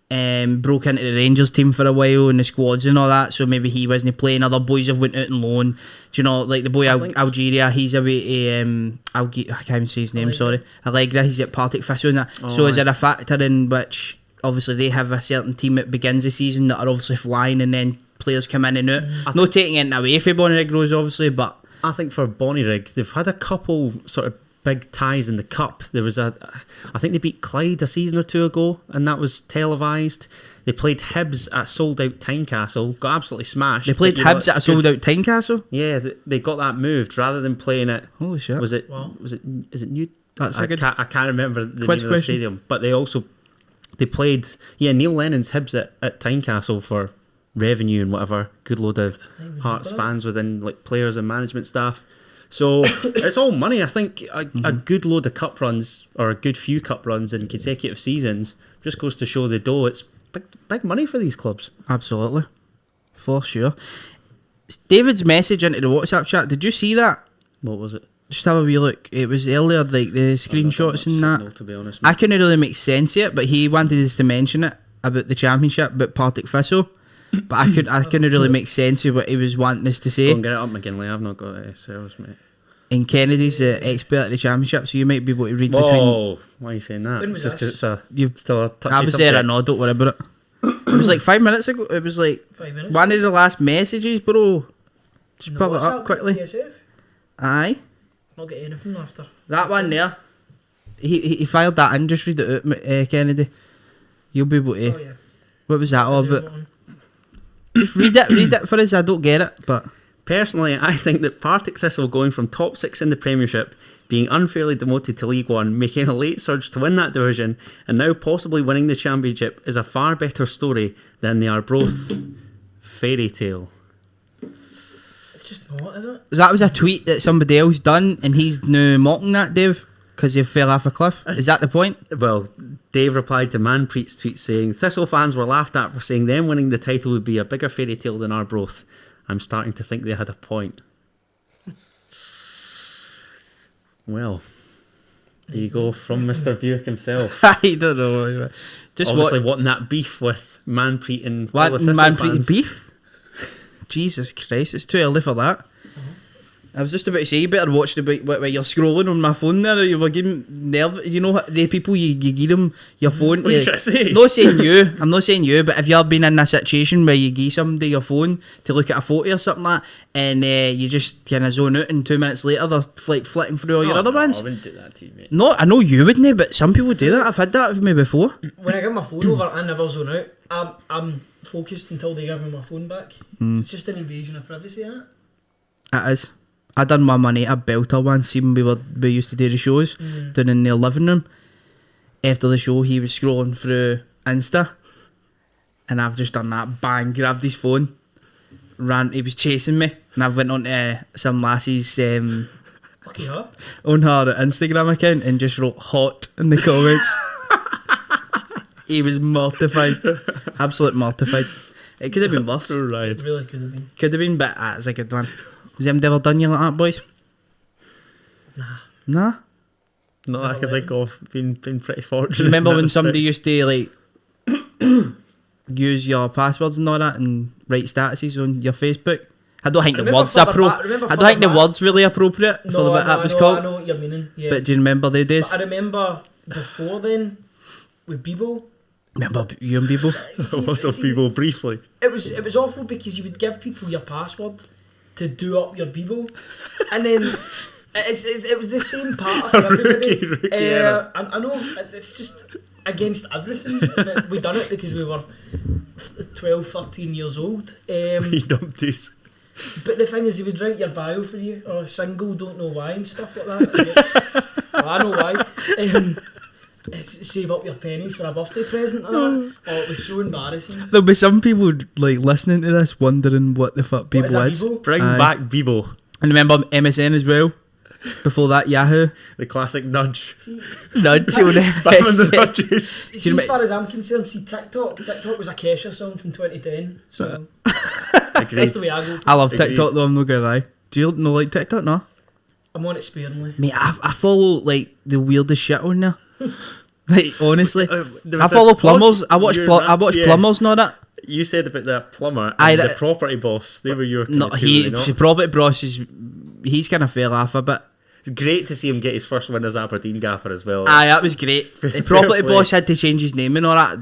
broke into the Rangers team for a while and the squads and all that, so maybe he wasn't playing. Other boys have went out on loan. Do you know, like the boy Algeria, he's away to I can't even say his name. Allegra. Sorry, Allegra. He's at Partick Thistle and that. So is there a factor in which obviously they have a certain team that begins the season that are obviously flying and then players come in and out. No taking it away for Bonnyrigg Rose, obviously, but I think for Bonnyrigg, they've had a couple sort of big ties in the cup. There was I think they beat Clyde a season or two ago, and that was televised. They played Hibs at sold out Tynecastle, got absolutely smashed. they played but, you know, Hibs at a it's good. sold out Tynecastle. Yeah, they got that moved rather than playing it. Holy shit! Was it? Wow. Was it? Is it New? That's a I good can't remember the name quiz of the question. stadium, but they played. Yeah, Neil Lennon's Hibs at Tynecastle for revenue and whatever. Good load of Hearts fans within like players and management staff. So it's all money. I think a good load of cup runs or a good few cup runs in consecutive seasons just goes to show the dough. It's big money for these clubs. Absolutely, for sure. David's message into the WhatsApp chat. Did you see that? What was it? Just have a wee look. It was earlier, like the screenshots and that. Signal, to be honest, I couldn't really make sense of it, but he wanted us to mention it about the championship, about Partick Thistle. But I couldn't really make sense of what he was wanting us to Go say. and get it up, McGinley. I've not got it service, mate. And Kennedy's the expert at the championship, so you might be able to read between. Whoa! Why are you saying that? When was Just this? because You've- it's still a touchy I was subject. there, I know. Don't worry about it. It was like 5 minutes ago. It was like 5 minutes. one of the last messages, bro. Just pull it up quickly. TSF? Aye, Not get anything after. that one there. He fired that in. Just read it out, Kennedy. You'll be able to. Oh yeah. What was that all about? One. Just read it for us. I don't get it, but Personally, I think that Partick Thistle going from top 6 in the Premiership, being unfairly demoted to League 1, making a late surge to win that division, and now possibly winning the Championship is a far better story than the Arbroath fairy tale. It's just not, is it? that was a tweet that somebody else done, and he's now mocking that, Dave, because he fell off a cliff. Is that the point? Well, Dave replied to Manpreet's tweet saying, Thistle fans were laughed at for saying them winning the title would be a bigger fairy tale than Arbroath. I'm starting to think they had a point. Well, there you go from Mr. Buick himself. I don't know. Just Obviously wanting that beef with Manpreet and all what the Thistle Manpreet fans. beef? Jesus Christ, it's too early for that. I was just about to say, you better watch the bit where you're scrolling on my phone there. You were giving nerve. You know the people you give them your phone. What are you trying to say? Not saying you. I'm not saying you. But if you've been in a situation where you give somebody your phone to look at a photo or something like that, and you just kind of zone out, and 2 minutes later they're like flitting through all your other ones. I wouldn't do that to you, mate. No, I know you wouldn't, but some people do that. I've had that with me before. When I get my phone over, I never zone out. I'm focused until they give me my phone back. It's just an invasion of privacy, isn't it? It is. I done my money a belter once. See when we used to do the shows down in their living room. After the show, he was scrolling through Insta, and I've just done that. Bang! Grabbed his phone, ran. He was chasing me, and I went on to some lassie's Lucky her. on her Instagram account and just wrote "hot" in the comments. He was mortified, absolute mortified. It could have been worse. Right. It really could have been. Could have been, but it's a good one. Has anybody ever done you like that, boys? Nah. Nah? Not that I can think of. Been pretty fortunate. Do you remember in that when somebody respect. used to like use your passwords and all that and write statuses on your Facebook? I don't think the Remember words further are back- remember I don't think the further back- words really appropriate for the bit that was I called. know what you're meaning. Yeah. But do you remember the days? But I remember before then with Bebo. Remember you and people? Lots of people briefly. It was awful because you would give people your password to do up your Bebo, and then it was the same part for everybody. Rookie error. I know it's just against everything. We done it because we were 12, 13 years old. You numpties. But the thing is, he would write your bio for you, or single, don't know why, and stuff like that. Well, I know why. Save up your pennies for a birthday present or that. Oh, it was so embarrassing. There'll be some people like listening to this wondering what the fuck What is Bebo a is. Bebo? Bring Aye. back Bebo. And remember MSN as well. Before that, Yahoo. The classic nudge. Nudge on Spamming the MSN. nudges. See, as far as I'm concerned, see TikTok was a Kesha song from 2010. So Agreed. that's the way I go. I love Agreed. TikTok though, I'm not gonna lie. Do you not like TikTok? No? I'm on it sparingly. Mate, I follow like the weirdest shit on there. Like honestly. There I was a follow pod- plumbers. I watch you're plumbers and all that. You said about the plumber Aye, and the that- property boss. They were your No, kind of two, were they the not? property boss he's kind of fell off a bit. It's great to see him get his first win as Aberdeen gaffer as well. Aye, that was great. The Fair property play. boss had to change his name and all that.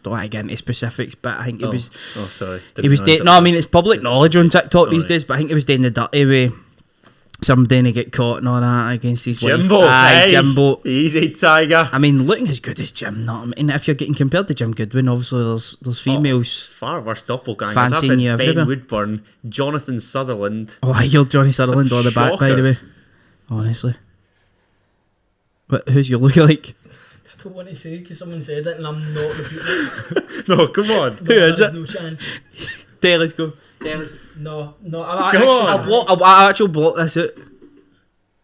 Don't want to get into specifics, but I think he Oh, was. oh, sorry. He was Didn't dating. No, I mean it's public Is it- knowledge on TikTok these Alright. days. But I think he was doing the dirty way. Somebody to get caught and all that against his Jimbo. wife. Aye, Hey, Jimbo. Easy, Tiger. I mean, looking as good as Jim. Not. I mean, if you're getting compared to Jim Goodwin, obviously there's females. Far worse doppelgangers. Fancying I've had you Ben everywhere. Woodburn, Jonathan Sutherland. Oh, I heard Johnny Sutherland Some on the back, by the way. shockers. Honestly. But who's your lookalike? I don't want to say because someone said it and I'm not repeating it. No, come on. Who is There's it? no chance. Tell us, go. No. Come on. I actually blocked this out.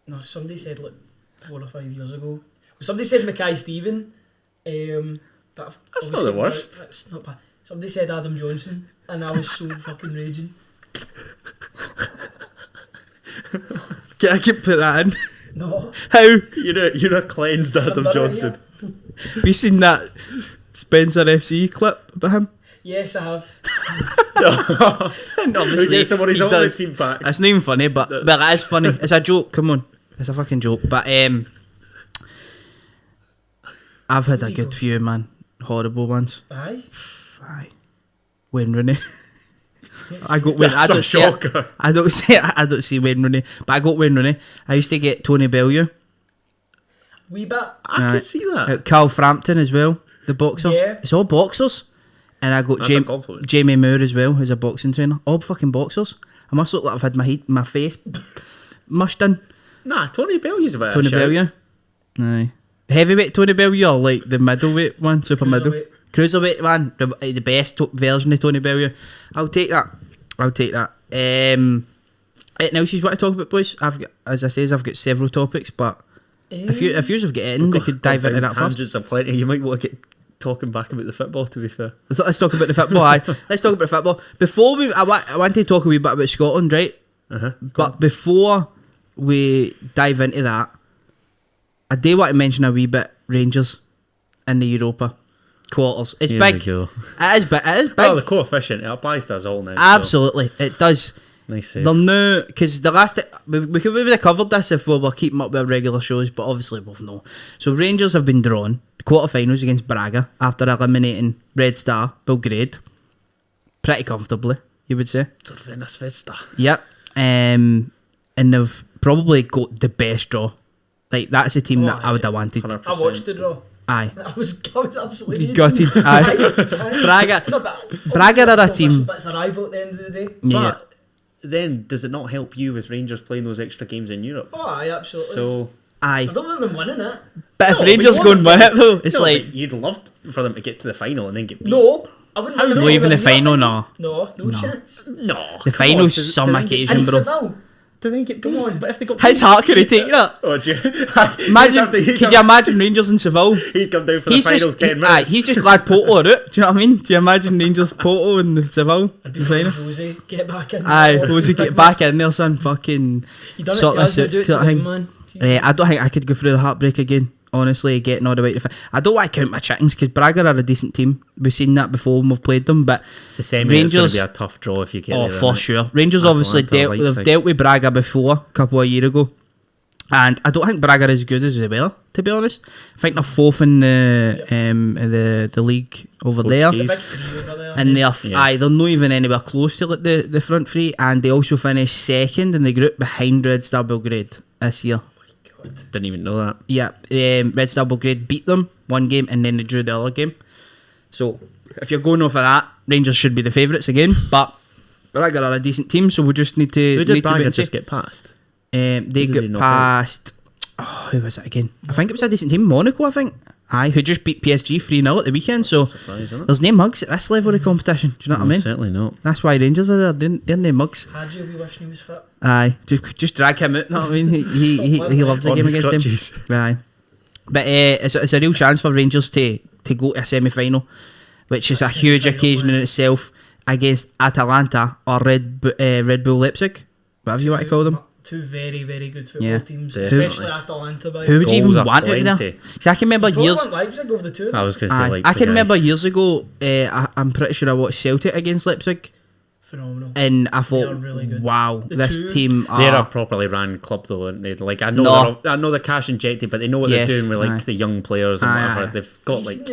No, somebody said like 4 or 5 years ago. Well, somebody said Mackay Stephen. But That's obviously not the worst. That's not bad. Somebody said Adam Johnson, and I was so fucking raging. I can put that in. No. How? You're a cleansed Adam done it Johnson. Have you seen that Spencer FC clip about him? Yes, I have. And Who obviously, gets someone his he own does. team back? It's not even funny, but it is funny. It's a joke. Come on, it's a fucking joke. But I've had a Where'd you good go? few, man. Horrible ones. Aye. Aye. Wayne Rooney. I got Wayne. That's a shocker. I don't see Wayne Rooney, but I got Wayne Rooney. I used to get Tony Bellew Wee bit. I Aye. can see that. at Carl Frampton as well, the boxer. Yeah. It's all boxers, and I got That's a compliment. Jamie Moore as well, who's a boxing trainer. All fucking boxers. I must look like I've had my face mushed in. Nah, Tony Bellew's a bit Tony of a shout. Bellew. Aye. Heavyweight Tony Bellew or like the middleweight one, super middle. Cruiserweight one, the best version of Tony Bellew. I'll take that. Anything else you want to talk about, boys? I've got, as I says, I've got several topics, but if you have got it in, we could dive into that first. Tangents are plenty. You might want to get talking back about the football, to be fair. Let's talk about the football. Aye. Let's talk about football. Before I want to talk a wee bit about Scotland, right? But before we dive into that, I do want to mention a wee bit Rangers in the Europa quarters. It's Here big. we go. It is big. Oh, the coefficient. It applies to us all now. so Absolutely, it does. Nice save. They're new because the last we would have covered this if we were keeping up with our regular shows, but obviously we've no. So Rangers have been drawn quarterfinals against Braga after eliminating Red Star Belgrade pretty comfortably, you would say. Cervenas Vista. Yep. And they've probably got the best draw. Like that's a team that I would have wanted. 100%. I watched the draw. Aye. I was absolutely You gutted. Aye. Braga. No, but Braga are a team. But it's a rival at the end of the day. Yeah. But then, does it not help you with Rangers playing those extra games in Europe? Oh, aye, absolutely. So, Aye. I don't want them winning it. But if No, Rangers but go you and want win them it though, it's no, like but you'd love for them to get to the final and then get beat. No, I wouldn't. want them not to even win the final, final. no. No chance. No. the come on, finals does- some do they get occasion, And bro. Seville. Do they get beat? Come on. But if they got His beat, heart could he take that? Oh, do you? Imagine, could you imagine Rangers and Seville? He'd come down for the final 10 minutes. Aye, he's just glad Poto are out. Do you know what I mean? Do you imagine Rangers Poto and the Seville? I'd be the final? Jose, get back in. Aye, there. Jose, get back in there, son. Fucking You done it sort to us, this now out. do it to sort of them, thing. man. I don't think I could go through the heartbreak again. Honestly, getting all the way to I don't want to count my chickens because Braga are a decent team. We've seen that before when we've played them, but It's the same. Rangers- It's going to be a tough draw if you get there. for isn't it? sure. Rangers obviously Atalanta, they've Leipzig. dealt with Braga before a couple of years ago, and I don't think Braga are as good as they were. To be honest, I think they're fourth in the league over there. The Portuguese. big three over there. And they're, Yeah. they're not even anywhere close to like the front three, and they also finished second in the group behind Red Star Belgrade this year. Didn't even know that. Yeah, Red Star Belgrade beat them one game and then they drew the other game. So if you're going off of that, Rangers should be the favourites again, but Braga are a decent team, so we just need to. Who need did to wait Braga and see. just get past? They Who did they got knock out? past. Oh, who was it again? I think it was a decent team, Monaco. I think. Aye, who just beat PSG 3-0 at the weekend. So Surprise, isn't it? there's no mugs at this level of competition. Do you know what I mean? Certainly not. That's why Rangers are there. They're no mugs. Hadji will be wishing he was fit. Aye, just drag him out. Know what I mean? He loves the On game his against crutches. him. Aye, but it's a real chance for Rangers to go to a semi-final, which is a huge Semi-final, occasion in aye. itself against Atalanta or Red Bull Leipzig, whatever you want to call them. Two very, very good football Yeah. teams, Definitely. especially Atalanta. By Who would you Goals even are want out there? plenty. See, I can remember Probably years. want Leipzig over the two of them. I was going to say Aye, Leipzig. I can aye. remember years ago. I'm pretty sure I watched Celtic against Leipzig, Phenomenal. and I They thought, are really good. wow, The this two- team They're a are. properly ran club though, aren't they? Like I know, No. I know they're cash injected, but they know what Yes, they're doing with like aye. the young players and Aye, whatever. aye. They've got Have you like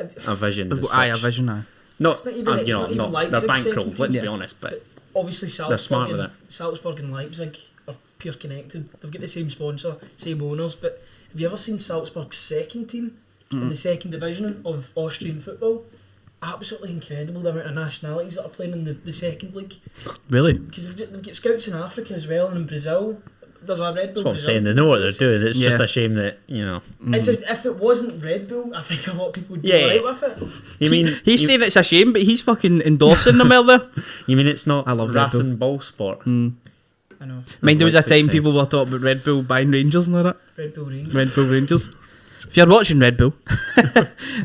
seen a vision. as Aye, a such. vision. Aye. Not, It's not even- it's you know, not even not they're Leipzig's second bankrolled. team. Let's Yeah. be honest, but Obviously, smart Salzburg with and, Salzburg and Leipzig are pure connected. They've got the same sponsor, same owners. But have you ever seen Salzburg's second team in the second division of Austrian football? Absolutely incredible the amount of nationalities that are playing in the second league. Really? Because they've got scouts in Africa as well, and in Brazil. There's a Red Bull. that's what I'm Brazil saying. They team. know what they're doing. It's just Yeah. a shame that It's just, if it wasn't Red Bull, I think a lot of people would be Yeah. alright with it. You mean He's you, saying it's a shame, but he's fucking endorsing them out there. you mean it's not I love Red Bull. Racing ball sport? I know. Mind there was a Leipzig time say. people were talking about Red Bull buying Rangers and all that. Red Bull Rangers. Red Bull Rangers. If you're watching Red Bull,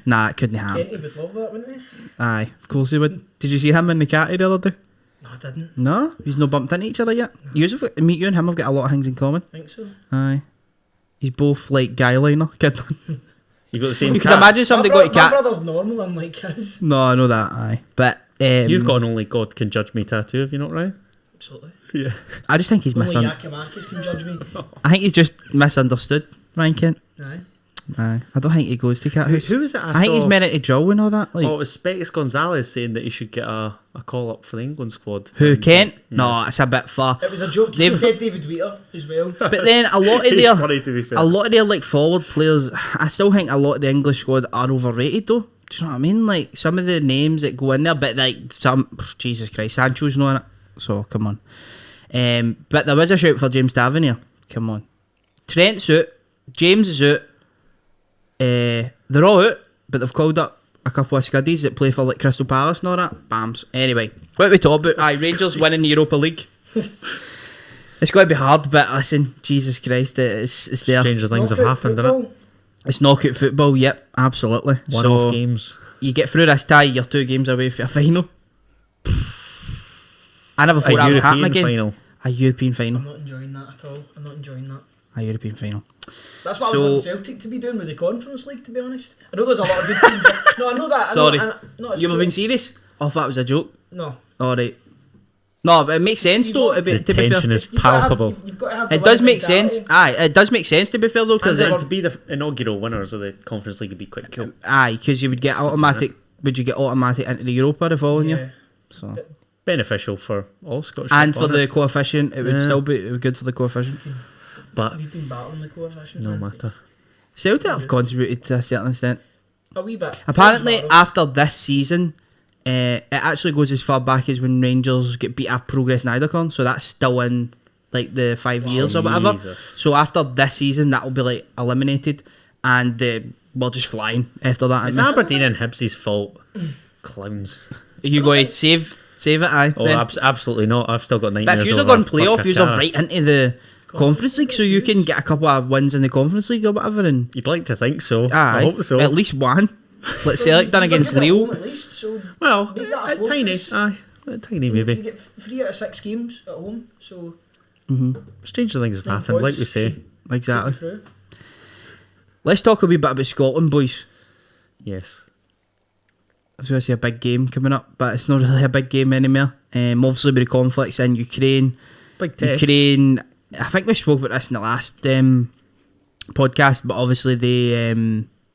nah, it couldn't happen. Kenty would love that, wouldn't he? Aye, of course he would. Did you see him in the catty the other day? No, I didn't. No, he's no bumped into each other yet. You and him have got a lot of things in common. Think so. Aye, he's both like guy liner kid. You got the same. You can cats. imagine somebody my, got to my cat. brother's normal, unlike his. No, I know that. Aye, but You've got an only God can judge me tattoo, have you not, right? Absolutely. Yeah. I just think he's Only misunderstood. Yakimakis can judge me. I think he's just misunderstood, Ryan Kent. Aye. Aye, I don't think he goes to cat house. Who was it? I think he's saw? meant to draw and all that. Like Oh, it was Specs Gonzalez saying that he should get a call up for the England squad. who And, Kent? yeah. No, it's a bit far. It was a joke. He They've- said David Wheater as well. But then a lot of He's their funny, to be fair. a lot of their like forward players, I still think a lot of the English squad are overrated though. Do you know what I mean? Like some of the names that go in there, but like some Jesus Christ, Sancho's not in it. So come on. But there was a shout for James Tavernier. Come on. Trent's out. James is out. They're all out, but they've called up a couple of scuddies that play for like Crystal Palace and all that. Bams. Anyway, what we talk about? Aye, Rangers winning the Europa League. It's going to be hard, but listen, Jesus Christ, it's there. Stranger things have Knockout happened, innit? football. It's knockout football, yep, absolutely. One-off So, games. you get through this tie, you're 2 games away from a final. I never A thought that would happen European again. final. A European I'm final. not enjoying that at all. I'm not enjoying that. A European final. That's what I So- was wanting Celtic to be doing with the Conference League, to be honest. I know there's a lot of good teams. No, I know that. I know, Sorry. no, it's You ever true. been serious? Oh, that was a joke. No. Alright. No, but it makes sense though. The To be fair. tension is You've gotta have- palpable. you've got to have It the does winning make sense. mentality. Aye, it does make sense to be fair though, because And to be the inaugural winners of the Conference League would be quite cool. you would get automatic. Would you get automatic into the Europa the following Yeah. year? So. Beneficial for all Scottish And football, for the innit? coefficient, it would Yeah. still be good for the coefficient. But We've been battling the coefficients. no man. matter. Celtic have contributed to a certain extent. A wee bit. Apparently, Thanks, after this season, it actually goes as far back as when Rangers get beat at Progress and Idacon, so that's still in like the 5 years or whatever. Jesus. So after this season, that will be like eliminated, and we're just flying after that. It's aren't Aberdeen and Hibs' fault. Clowns. we? You going to save it, aye? Oh, then? absolutely not. I've still got But nightmares. if you're over going playoff, you're Percara. right into the Conference League, so you can get a couple of wins in the Conference League or whatever, and You'd like to think so. aye, I hope so. at least one. Let's say like done He's against good at Leo. home At least, so Well, Maybe that a tiny. fortress. Aye, a tiny you maybe. get 3 out of 6 games at home. So Stranger things have 9 happened, like points we say. exactly. Take you through. Let's talk a wee bit about Scotland, boys. Yes. I was going to say a big game coming up, but it's not really a big game anymore. Obviously, with the conflicts in Ukraine. Big test. Ukraine, I think we spoke about this in the last podcast, but obviously they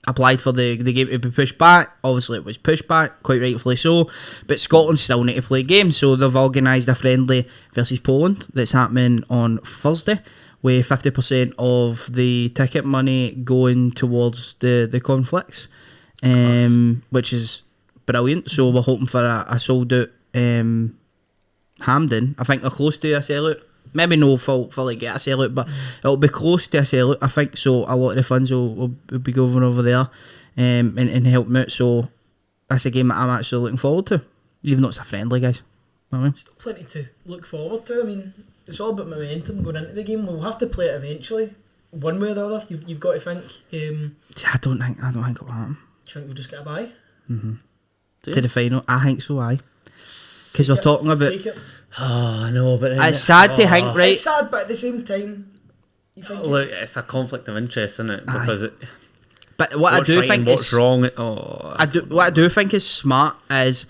applied for the game to be pushed back. Obviously, it was pushed back, quite rightfully so. But Scotland still need to play games, so they've organised a friendly versus Poland that's happening on Thursday, with 50% of the ticket money going towards the conflicts, which is brilliant. So we're hoping for a sold out Hampden. I think they're close to a sellout. Maybe no fully get a sellout, but it'll be close to a sellout, I think. So a lot of the funds will be going over there and helping out. So that's a game that I'm actually looking forward to, even though it's a friendly, guys. You know what I mean? Still plenty to look forward to. I mean, it's all about momentum going into the game. We'll have to play it eventually, one way or the other. You've got to think. I don't think it'll happen. Do you think we'll just get a bye? To the final, I think so. Because we're talking about. Take it. Oh, I know, but then It's sad to think, right? It's sad, but at the same time, you think. Look, it's a conflict of interest, isn't it? Because But what I do think what's is wrong. what I do think is smart is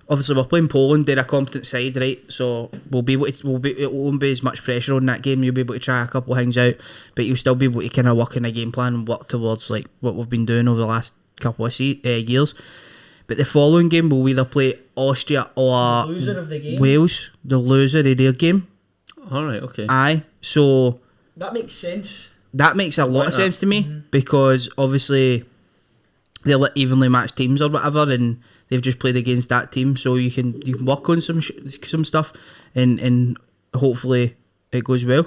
obviously we're playing Poland. They're a competent side, right? So we'll be able to, it won't be as much pressure on that game. You'll be able to try a couple of things out, but you'll still be able to kind of work in a game plan and work towards like what we've been doing over the last couple of years. But the following game we'll either play Austria or the loser of the game. Wales, the loser of their game. All right, okay. Aye, so That makes sense. that makes a lot of sense to me because obviously they're like evenly matched teams or whatever, and they've just played against that team, so you can work on some stuff, and hopefully it goes well.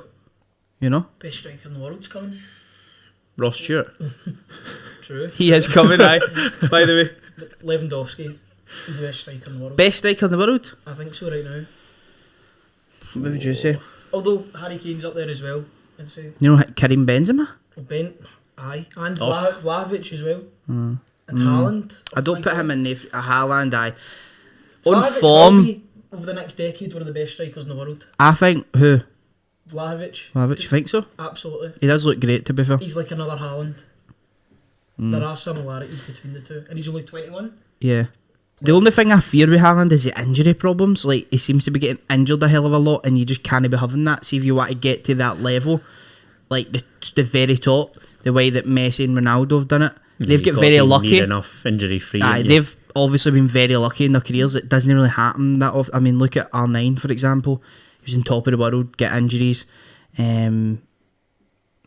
You know, Best striker in the world's coming. Ross Stewart. True. he is coming. Aye, by the way, Lewandowski. He's the best striker in the world. best striker in the world. I think so right now. What would you say? Although Harry Kane's up there as well, I'd say. You know Karim Benzema? Ben, aye, and Oh. Vlahovic as well, and Haaland. I don't put him in the Haaland. Aye, on Vlahovic will form, be, over the next decade, one of the best strikers in the world. I think who? Vlahovic, Vlahovic, you think so? absolutely. He does look great, to be fair. He's like another Haaland. There are similarities between the two, and he's only 21. Yeah. The only thing I fear with Haaland is the injury problems. Like, he seems to be getting injured a hell of a lot, and you just can't be having that. See, if you want to get to that level, like the very top, the way that Messi and Ronaldo have done it, they've got very lucky. Need enough injury free. Aye, they've obviously been very lucky in their careers. It doesn't really happen that often. I mean, look at R9, for example. He was on top of the world, get injuries.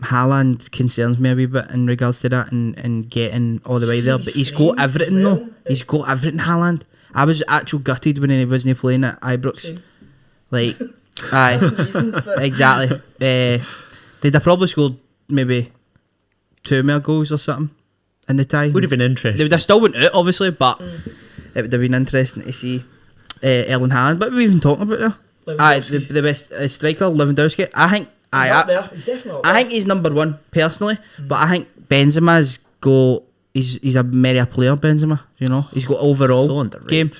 Haaland concerns me a wee bit in regards to that and getting all the way there. But he's got everything, though. He's got everything, Haaland. I was actually gutted when he wasn't playing at Ibrox. Same. Like, aye, Reasons, but exactly. They'd have probably scored maybe 2 more goals or something in the tie. Would have been They interesting. would have still went out, obviously, but it would have been interesting to see Erling Haaland. But we've been talking about there. Aye, the best striker, Lewandowski. I think. he's up there. He's definitely up there. I think he's number one personally, but I think Benzema's got. He's a merry player, Benzema. You know, he's got overall So underrated. game.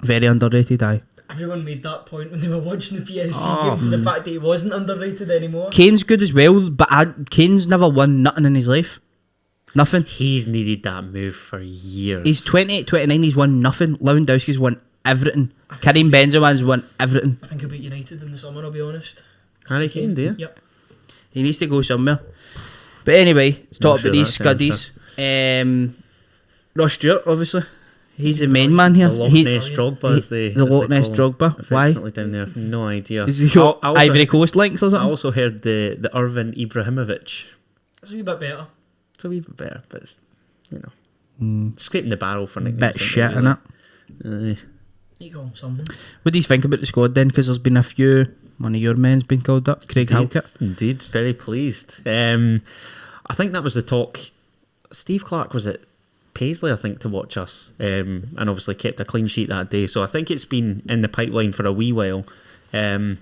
Very underrated. Aye. Everyone made that point when they were watching the PSG game to the fact that he wasn't underrated anymore. Kane's good as well, but Kane's never won nothing in his life. Nothing. He's needed that move for years. He's 28, 29, he's won nothing. Lewandowski's won everything. Karim Benzema's won everything. I think he'll beat United in the summer, I'll be honest. Harry Kane, do you? Yep. He needs to go somewhere. But anyway, let's talk sure about these that's the scuddies. Ross Stewart, obviously. He's the main man here. The Loch Ness Drogba, as they the Loch Ness call him Drogba. Why? affectionately down there. No idea. Is he got I also- Ivory Coast links or I something? also heard the Irvin Ibrahimovic. That's a wee bit better. It's a wee bit better, but you know, scraping the barrel for nicknames. Bit shit, innit? Aye. You call him someone. What do you think about the squad then? Because there's been a few. One of your men's been called up, Craig Halkett. Indeed, very pleased. I think that was the talk. Steve Clark was at Paisley, I think, to watch us, and obviously kept a clean sheet that day. So I think it's been in the pipeline for a wee while. And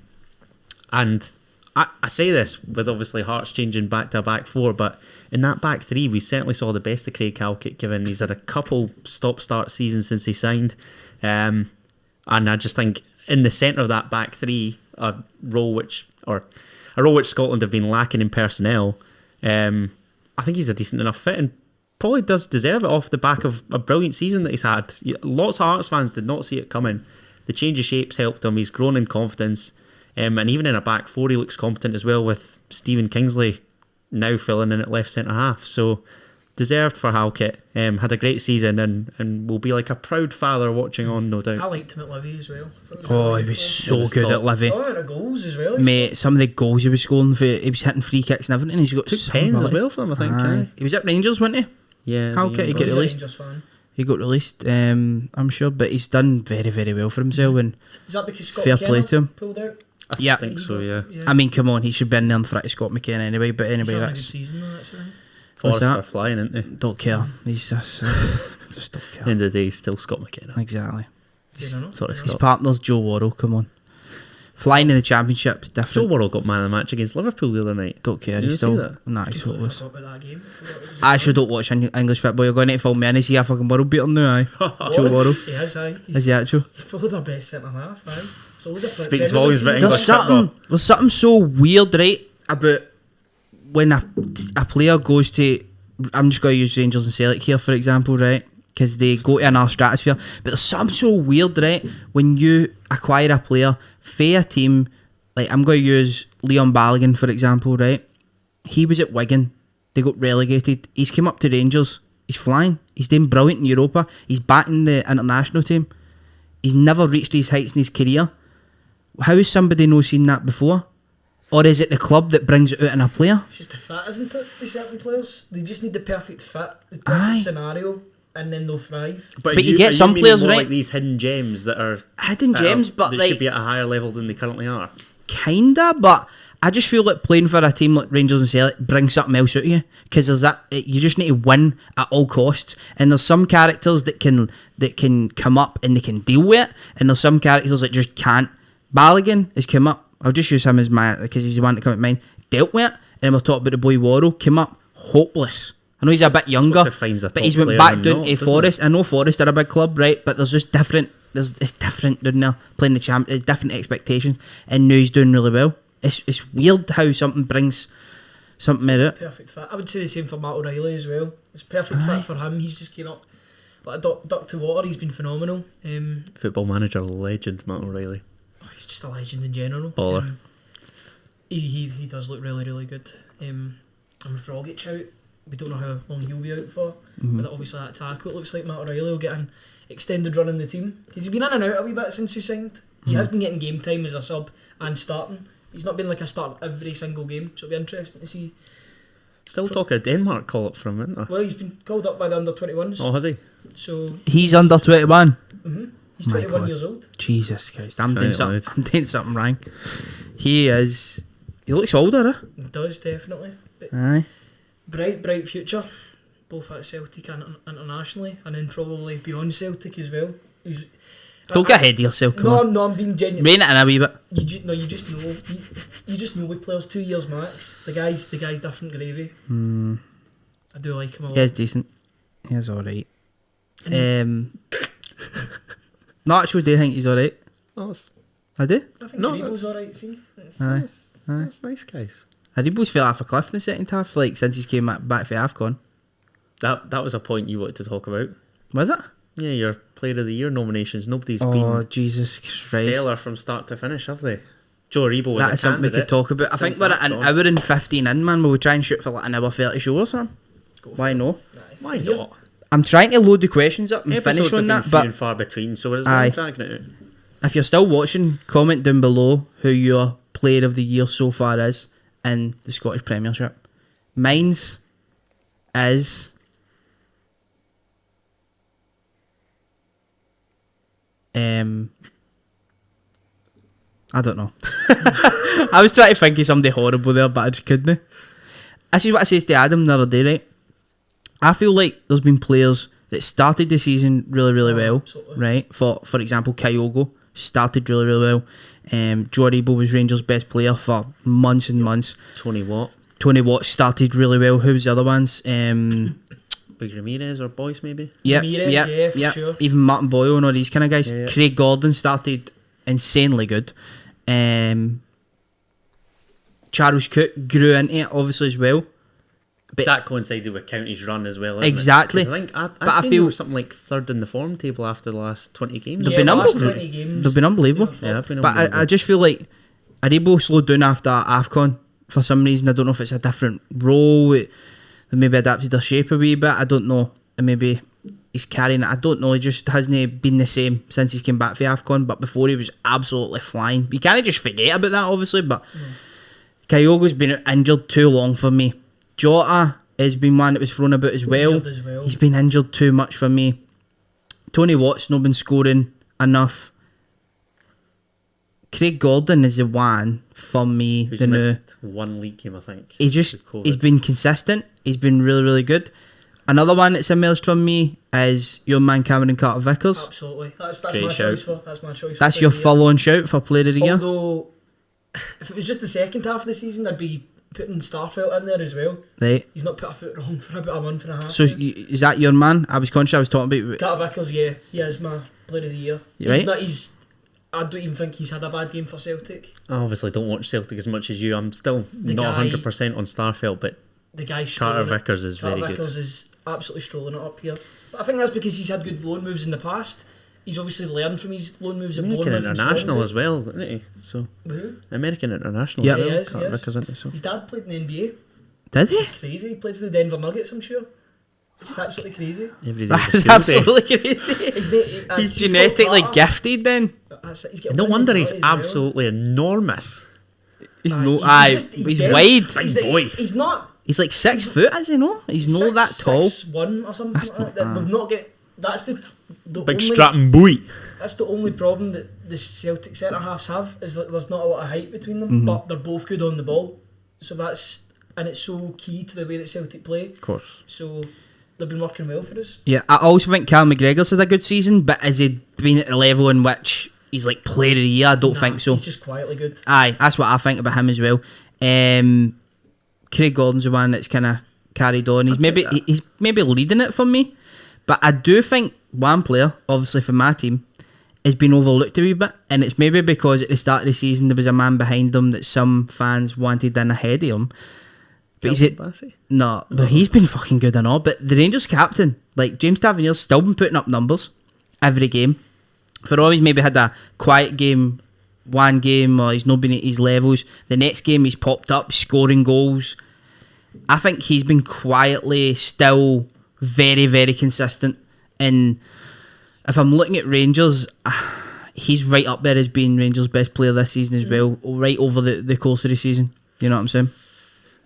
I say this with obviously Hearts changing back to a back four, but in that back three, we certainly saw the best of Craig Halkett, given he's had a couple stop-start seasons since he signed. And I just think in the centre of that back three, a a role which Scotland have been lacking in personnel. I think he's a decent enough fit and probably does deserve it off the back of a brilliant season that he's had. Lots of Hearts fans did not see it coming. The change of shapes helped him. He's grown in confidence. And even in a back four, he looks competent as well, with Stephen Kingsley now filling in at left centre half. So deserved for Halkett. Had a great season and will be like a proud father watching on, no doubt. I liked him at Livy as well. Oh, he was so good at Livy. Some amount of goals as well. Mate, some of the goals he was scoring for, he was hitting free kicks and everything. He's got Took some pens as ability. well for them, I think. Aye. He was at Rangers, wasn't he? Yeah. Halkett, he got He's a released. Rangers fan. He got released, I'm sure, but he's done very, very well for himself. And Is that because Scott fair McKenna play to him. pulled out? Yeah. I think so, yeah. I mean, come on, he should be in there in front of Scott McKenna anyway. But He's anyway, having a good that's season though, that's right. What's Forrest that? are flying, aren't they? don't care. He's just don't care. End of the day, he's still Scott McKenna. Exactly. Fair enough. Sorry, fair His Scott. partner's Joe Worrell. Come on, flying in the championship's Joe different. Worrell got man of the match against Liverpool the other night. Don't care. You He's didn't still see that? nah. He's Completely hopeless. forgot about that game. Forgot it was I actually don't watch English football. You're going to film me and see a fucking world beater now, aye? Joe Worrell. He is, aye. Is he actual? He's probably their best centre half, aye. So Speaks volumes about English There's something so weird, right, about when a player goes to. I'm just going to use Rangers and Celtic here, for example, right? Because they go to another stratosphere. But there's something so weird, right? When you acquire a player for a team, like I'm going to use Leon Balogun, for example, right? He was at Wigan. They got relegated. He's come up to Rangers. He's flying. He's doing brilliant in Europa. He's back in the international team. He's never reached these heights in his career. How has somebody not seen that before? Or is it the club that brings it out in a player? It's just the fit, isn't it, with certain players? They just need the perfect fit, the perfect Aye. scenario, and then they'll thrive. But you get some players, more right? like these hidden gems that are Hidden gems, but that like should be at a higher level than they currently are. kinda, but I just feel like playing for a team like Rangers and Celtic brings something else out of you, because there's that you just need to win at all costs, and there's some characters that can come up and they can deal with it, and there's some characters that just can't. Balogun has come up. I'll just use him as my, because he's the one to come to mind. Dealt with it, and then we'll talk about the boy Worrell. Came up hopeless. I know he's a bit younger, defines a but top he's went player back and down not, to doesn't Forest. I know Forest are a big club, right? But there's just different. It's different down there playing the champ. There's different expectations, and now he's doing really well. It's weird how something brings something out. Perfect fit. I would say the same for Matt O'Reilly as well. It's perfect fit for him. He's just came up like a duck to water. He's been phenomenal. Football manager legend Matt O'Reilly. He's just a legend in general. Baller. He does look really, really good. And with Rogic out, we don't know how long he'll be out for. But obviously that tackle, it looks like Matt O'Reilly will get an extended run in the team. Because he's been in and out a wee bit since he signed. He has been getting game time as a sub and starting. He's not been like a start every single game, so it'll be interesting to see. Still talk a Denmark call up from, isn't there? Well, he's been called up by the under-21s. Oh, has he? So He's under 21. he's My 21 God. years old. Jesus Christ, I'm Crying doing out something. I'm doing something wrong. He is. He looks older, eh? He does, definitely. But Aye. bright future, both at Celtic and internationally, and then probably beyond Celtic as well. Don't get ahead of yourself. Come on. I'm being genuine. Rein it in a wee bit. You just know. You just know with players 2 years max. The guy's different gravy. I do like him a lot. He is decent. He is alright. And No, actually, do you think he's alright? Oh, I do. I think No, Greenwell's that's- alright. See, Aye. that's nice, guys. Aribo's fell off a cliff in the second half, like since he's came back for AFCON. That was a point you wanted to talk about. Was it? Yeah, your Player of the Year nominations. Nobody's Oh, been Jesus Christ. stellar from start to finish, have they? Joe Aribo was That a is something we candidate could talk about. I think since we're at an AFCON. hour and 15 in, man. Will we try and shoot for like an hour 30 show or something? Why no? Why not? I'm trying to load the questions up and Episodes finish have on been that, few but and far between, so it's Aye. not dragging it out. if you're still watching, comment down below who your player of the year so far is in the Scottish Premiership. Mine's is I don't know. I was trying to think of somebody horrible there, but I just couldn't. This is what I says to Adam the other day, right? I feel like there's been players that started the season really, really well, absolutely. right? For example, Kyogo started really, really well. Joe Aribo was Rangers' best player for months and months. Tony Watt, Tony Watt started really well. Who was the other ones? Big Ramirez or Boyce maybe. Yep, Ramirez, yep, yeah, for yep. sure. Even Martin Boyle and all these kind of guys. Yeah. Craig Gordon started insanely good. Charles Cook grew into it obviously as well. But that coincided with County's run as well, isn't exactly. It? 'Cause I think But I I feel feel- they were something like third in the form table after the last 20 games. They've been last unbelievable. 20 games, They've been unbelievable. they were Yeah, third. I've been But I just feel like Aribo slowed down after AFCON for some reason. I don't know if it's a different role. They maybe adapted their shape a wee bit. I don't know. And maybe he's carrying it. I don't know. He just hasn't been the same since he's came back for AFCON. But before he was absolutely flying. You can't just forget about that, obviously. But Kyogo's been injured too long for me. Jota has been one that was thrown about as well. Injured as well. He's been injured too much for me. Tony Watt's not been scoring enough. Craig Gordon is the one for me. Who's The new. missed one league game, I think. He just with COVID. he's been consistent. He's been really, really good. Another one that's emerged from me is your man Cameron Carter-Vickers. Absolutely. That's Great my shout. choice for. That's my choice. That's for your player of the full-on shout for Player of the year. Year. Although, if it was just the second half of the season, I'd be putting Starfelt in there as well. Right. He's not put a foot wrong for about a month and a half. So is that your man? I was conscious I was talking about. Carter Vickers, yeah, he is my player of the year. You right? He's not. I don't even think he's had a bad game for Celtic. I obviously don't watch Celtic as much as you. I'm still not guy- 100% on Starfelt, but The guy's Carter strolling it. Vickers is Carter very Vickers good. is absolutely strolling it up here. But I think that's because he's had good loan moves in the past. He's obviously learned from his loan moves at American Bournemouth and international as Swansea. well, isn't he? So Who? American international Yeah. as well. He is, Carter yes. Vickers, isn't he? So His dad played in the NBA. Did he? It's crazy. He played for the Denver Nuggets, I'm sure. It's absolutely crazy. every day's a That's school day. absolutely crazy. He's genetically gifted then. No wonder he's absolutely enormous. He's he's wide. Big boy. He's not. He's like 6 foot, is he no? He's not that tall. 6'1" or something That's like not- that. We've not get. That's the Big only, strapping boy. That's the only problem that the Celtic centre halves have is that there's not a lot of height between them, Mm-hmm. but they're both good on the ball. So it's so key to the way that Celtic play. Of course. So they've been working well for us. Yeah, I also think Cal McGregor's has a good season, but has he been at the level in which he's like Player of the Year? I don't Nah, think so. He's just quietly good. Aye, that's what I think about him as well. Craig Gordon's the one that's kind of carried on. He's maybe leading it for me, but I do think one player, obviously for my team, has been overlooked a wee bit, and it's maybe because at the start of the season there was a man behind him that some fans wanted in ahead of him. But but he's been fucking good and all. But the Rangers captain, like James Tavernier's, still been putting up numbers every game. For all he's maybe had a quiet game, one game, or he's not been at his levels, the next game he's popped up, scoring goals. I think he's been quietly still very, very consistent. And if I'm looking at Rangers, he's right up there as being Rangers' best player this season as well, right over the course of the season. You know what I'm saying?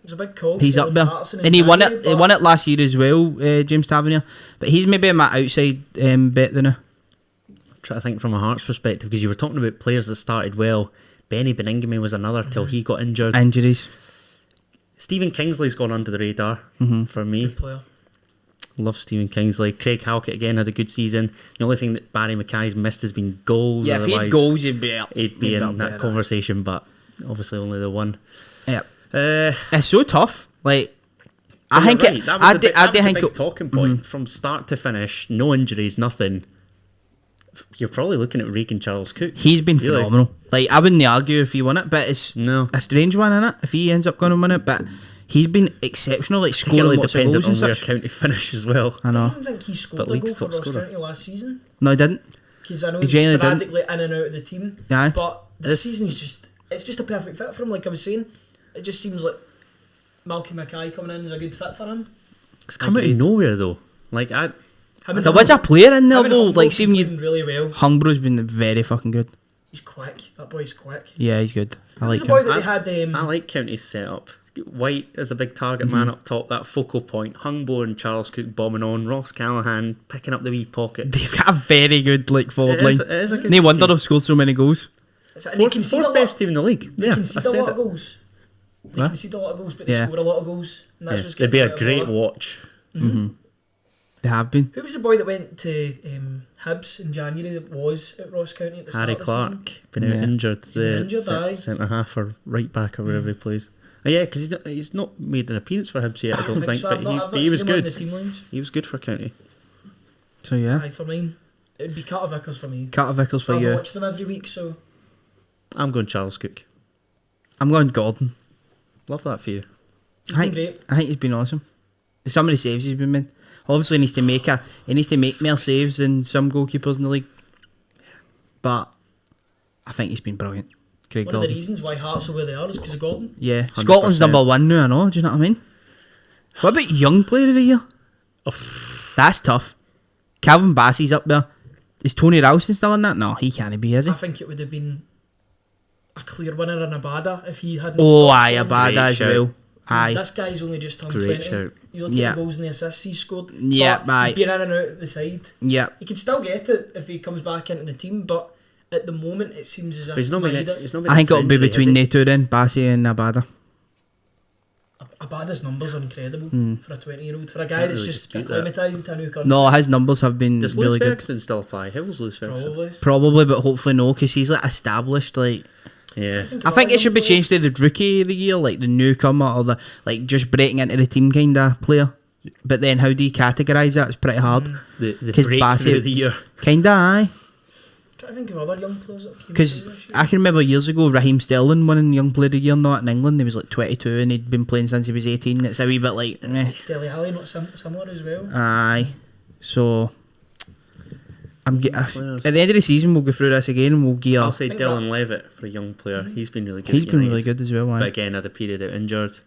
It was a big call. He's up there, and he won it. He won it last year as well, James Tavernier. But he's maybe my outside bet than a. Try to think from a Hearts perspective, because you were talking about players that started well. Benny Beningame was another till he got injured. Injuries. Stephen Kingsley's gone under the radar for me. Good player. Love Stephen Kingsley. Craig Halkett again had a good season. The only thing that Barry Mackay's missed has been goals. Yeah, if he had Otherwise, goals, he'd be in that conversation, but obviously only the one. Yeah, Uh, it's so tough. Like, I you're think right. it. That was I the think big talking point from start to finish. No injuries, nothing. You're probably looking at Regan Charles Cook. he's been Really? phenomenal. Like, I wouldn't argue if he won it, but it's No. a strange one, innit? If he ends up going to win it, but he's been exceptional. Like scoring Particularly lots of dependent goals on and where such. County finish as well. I I know. don't think he scored But a league's goal for top Ross scorer. County last season. No, he didn't. Because I know He he's genuinely didn't. sporadically in and out of the team. Aye. But this This- season it's just a perfect fit for him. Like I was saying, it just seems like Malky Mackay coming in is a good fit for him. It's come out of nowhere though. Like There was a player in there though. Like, see when you really well. Hungbro's been very fucking good. He's quick. That boy's quick. Yeah, he's good. I Who's like the boy him. that they had? I like County's setup. White as a big target man up top, that focal point. Hungbo and Charles Cook bombing on. Ross Callahan picking up the wee pocket. They've got a very good like forward line. It is a good No wonder team. they've scored so many goals. Fourth best team in the league. They Yeah, I concede a said lot it. of goals. They What? concede a lot of goals, but they Yeah. score a lot of goals. And that's Yeah, what's it'd be a getting great better. watch. They have been. Who was the boy that went to Hibs in January that was at Ross County at the start Harry of the season? Clark been out Yeah. injured. been injured, aye. Centre half or right back or wherever he plays. Oh, yeah, because he's not made an appearance for Hibs yet. I don't think, so. but I've not he was seen him on good. the team lines. He was good for County. So yeah, Aye, for mine, it'd be Carter Vickers for me. Carter Vickers for I've you. watched them every week, so I'm going Charles Cook. I'm going Gordon. Love that for you. He's been great. I think he's been awesome. Some of the saves he's been made. Obviously, he needs to make more saves than some goalkeepers in the league. But I think he's been brilliant. Craig One of the Gordon. reasons why Hearts are where they are is because of Gordon. Yeah, 100%. Scotland's number 1 now. I know. Do you know what I mean? What about young player of the year? That's tough. Calvin Bassey's up there. Is Tony Ralston still in that? No, he can't be, is he? I think it would have been a clear winner in Abada if he hadn't. Oh, stopped aye, scoring. Abada Great as shout. well. Aye. This guy's only just turned Great 20. shout. You look Yeah. at the goals and the assists he's scored. Yeah, but aye. he's been in and out of the side. Yeah. He can still get it if he comes back into the team, but at the moment it seems as if But he's not been. Maeda- He's not been I think into it'll be injury, between has the two then, Bassey and Abada. Abada's numbers are incredible for a 20-year-old. For a guy Can't that's really just dispute that. acclimatising to a new country. No, his numbers have been he? Does really Lewis good. Ferguson still apply? How was Lewis Ferguson? Probably. Probably, but hopefully no, because he's like established. Like, Yeah. I think it should be changed to the rookie of the year, like the newcomer or the like just breaking into the team kind of player. But then how do you categorise that? It's pretty hard. The 'Cause breakthrough Bassey- of the year. Kinda, aye. Try to think of other young players that came Because through this year. I can remember years ago, Raheem Sterling winning Young Player of the Year not in England. He was like 22 and he'd been playing since he was 18. It's a wee bit like, Dele Alli not similar as well. aye. So, at players. the end of the season, we'll go through this again and we'll gear. I'll say think Dylan Levitt for a young player. He's been really good. He's at been United. really good as well. But Aye. again, had a period out injured.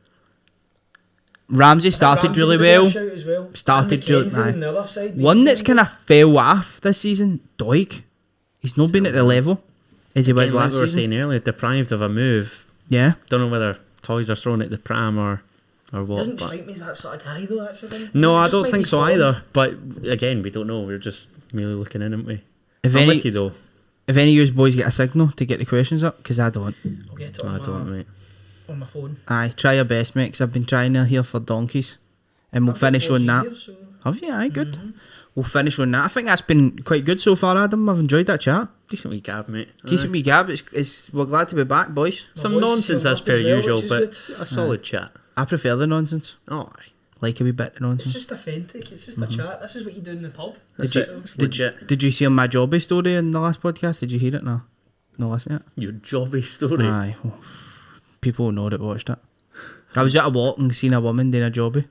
Ramsey I think started Ramsey really would have been a well. shout as well. Started And really- McKenzie aye. on the other side. One he's that's been kind of fell off this season, Doig. He's not been at the level as he was Again, like last we were season. saying earlier, deprived of a move. Yeah. Don't know whether toys are thrown at the pram or what. Doesn't but- strike me as that sort of guy though. That's the thing. No, He I just don't might think be so form. either. But again, we don't know. We're just merely looking in, aren't we? If I'm any, with you though. if any of you boys get a signal to get the questions up, because I don't. I'll get it No, I on, don't, my, mate. on my phone. Aye, try your best, mate, because I've been trying here for donkeys. And we'll I've got finish 4G on that. here, so- Have you? Aye, good. We'll finish on that. I think that's been quite good so far, Adam. I've enjoyed that chat. Decent wee gab, mate. Decent wee gab. We're glad to be back, boys. My Some voice is nonsense still as up per as well, usual, which is but good. a solid chat. I prefer the nonsense. Oh, aye. Like a wee bit of It's nonsense. just authentic. It's just a chat. This is what you do in the pub. That's you- it. It's legit. Did you see on my jobby story in the last podcast? Did you hear it? No. No, listen to it. Your jobby story. Aye. Oh, people will know that watched it. I was at a walk and seen a woman doing a jobby.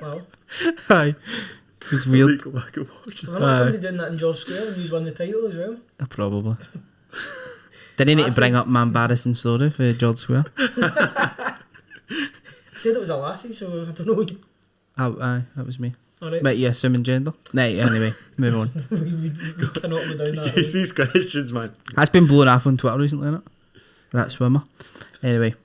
Well, Aye. It was weird. Go back and watch it. was there not somebody doing that in George Square and you won the title as well? Probably. Didn't need to bring up my embarrassing story for George Square. I said it was a lassie, so I don't know. Oh, aye, that was me. Alright, But yeah, assuming gender. Nah, anyway, move on. we cannot go down that. It's these questions, man. That's been blown off on Twitter recently, innit? That swimmer. Anyway.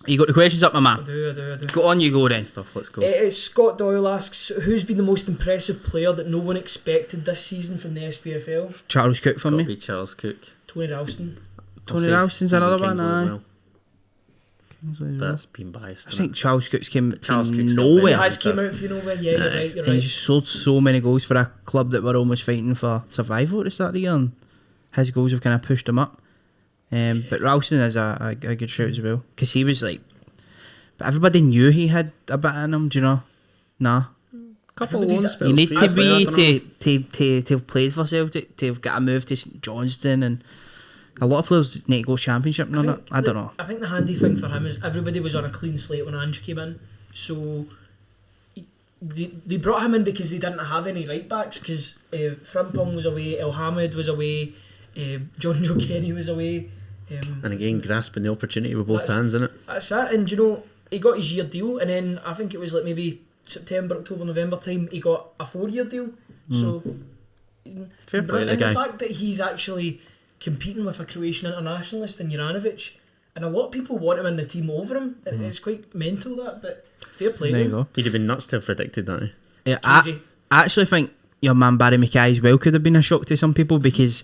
You got the questions up, my I man? do. Go on, you go then. Stuff. Let's go. Scott Doyle asks, who's been the most impressive player that no one expected this season from the SPFL? Charles Cook for Got me. to be Charles Cook. Tony Ralston. Tony I'll say Ralston's Stephen another one, Kingsley as aye. well. That's been biased. I isn't think it? Charles Cook's came Charles from Cook's still He nowhere. very has good. came out for nowhere, yeah, you're Aye. right, you're And he right. just scored so many goals for a club that were almost fighting for survival at the start of the year, and his goals have kind of pushed him up. But Ralston is a good shout as well, because he was like, but everybody knew he had a bit in him. Do you know? Nah. Couple of Everybody loan did- spells. You need to previously, I be don't know. to have played for Celtic, to have got a move to St Johnstone, and a lot of players need to go Championship and all that. I don't know. I think the handy thing for him is everybody was on a clean slate when Ange came in, so they brought him in because they didn't have any right backs, because Frimpong was away, El Hamid was away, John Joe Kenny was away. And again, grasping the opportunity with both That's- hands, innit? That's it, and you know, he got his year deal, and then I think it was like maybe September, October, November time, he got a 4-year deal. So, Fair play to the and guy. the fact that he's actually competing with a Croatian internationalist in Juranovic, and a lot of people want him in the team over him. It's quite mental that, but fair play. There to you him. go. He'd have been nuts to have predicted that. Eh? Yeah, Crazy. I actually think your man Barry Mackay as well could have been a shock to some people, because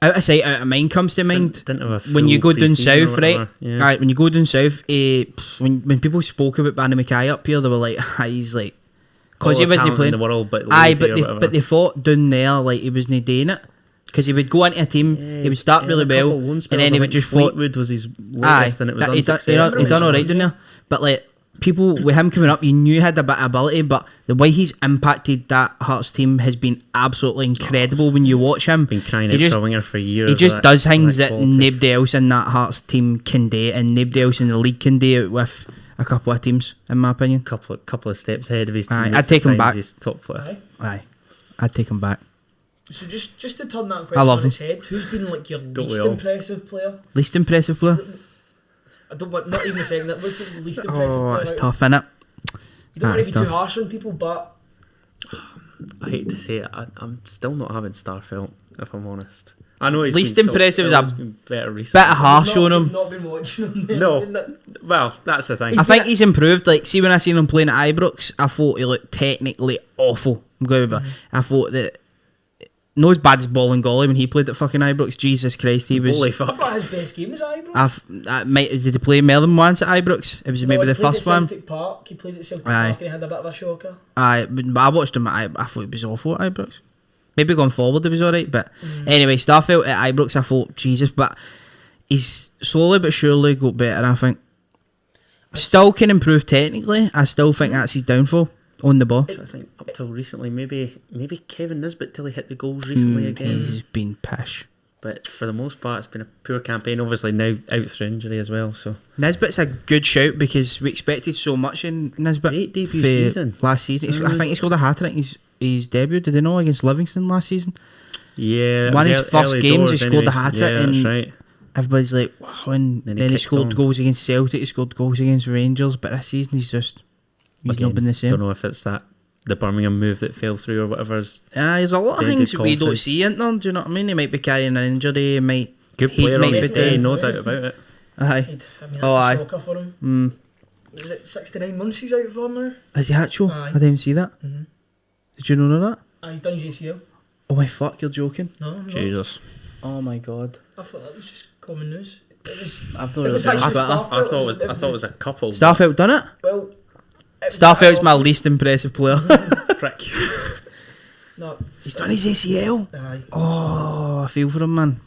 out of sight, out of mind comes to mind. Didn't have a When you full go down pre-season or south, right? whatever. Yeah. Right, when you go down south, when people spoke about Barry Mackay up here, they were like, he's like, because he All the wasn't talent playing. in the world, but Aye, lazy or but whatever. they thought down there like he wasn't doing it, because he would go into a team, he would start really a couple well, loan and spells. then I he would think just float. Fleetwood was his Aye, latest, and it was he done unsuccessful. alright down there. But like people with him coming up, you knew he had a bit of ability, but the way he's impacted that Hearts team has been absolutely incredible. When you watch him, Been crying out for a winger for years. he just does things that quality. nobody else in that Hearts team can do, and nobody else in the league can do it with a couple of teams, in my opinion. Couple of steps ahead of his Aye, teammates. I'd take him at times. back. He's top player. Aye. I'd take him back. So just to turn that I question love on its head, who's been like your Don't least we all? impressive player? Least impressive player? I don't want, not even saying that. What's the least impressive Oh, player? it's tough, innit? You don't want That's to be too tough. harsh on people, but I hate to say it, I'm still not having Starfelt, if I'm honest. I know he's Least been impressive is he's a been better recently. Bit of harsh on you've him. not been watching him. Then, No. haven't you? Well, that's the thing. I think he's improved. Like, see, when I seen him playing at Ibrox, I thought he looked technically awful. I'm going to I thought that, not as bad as Bolingoli when he played at fucking Ibrox. Jesus Christ, he was. Holy I fuck. thought his best game was Ibrox. Did he play more than once at Ibrox? It was maybe the first one. Celtic Park. He played at Celtic Aye. Park and he had a bit of a shocker. But I watched him at I thought it was awful at Ibrox. Maybe going forward it was alright, but anyway, Starfelt at Ibrox, I thought, Jesus, but he's slowly but surely got better, I think. Still can improve technically. I still think that's his downfall on the ball. I think up till recently, maybe Kevin Nisbet till he hit the goals recently again. He's been pish. But for the most part, it's been a poor campaign. Obviously now out through injury as well. So Nisbet's a good shout because we expected so much in Nisbet. Great debut for season. last season. I think he scored a hat-trick in his debut, did he know, against Livingston last season? yeah, it One was of his first early games, he doors scored anyway. a hat-trick Yeah, that's and- right. Everybody's like, wow, and Then then he he kicked scored on. goals against Celtic, he scored goals against Rangers, but this season he's not Again, been the same. Don't know if it's the Birmingham move that fell through or whatever's There's a lot of Very things good that we don't confidence. see in there, do you know what I mean? He might be carrying an injury, he might... good he player might on be his doing day, it. no doubt about it. Aye. I mean, that's Oh, a aye. shocker for him. Is it 69 months he's out for now? Is he actual? Aye. I didn't see that. Mhm. Did you know that? He's done his ACL. Oh my fuck, you're joking. No, I'm not. Jesus. Oh my god. I thought that was just common news. It was. I've It was actually Starfelt. I thought it was a couple. but Starfelt. Starfelt done it? Well, it was Starfelt's my that- least impressive player. prick. No, He's done his ACL. Aye. Oh, I feel for him, man.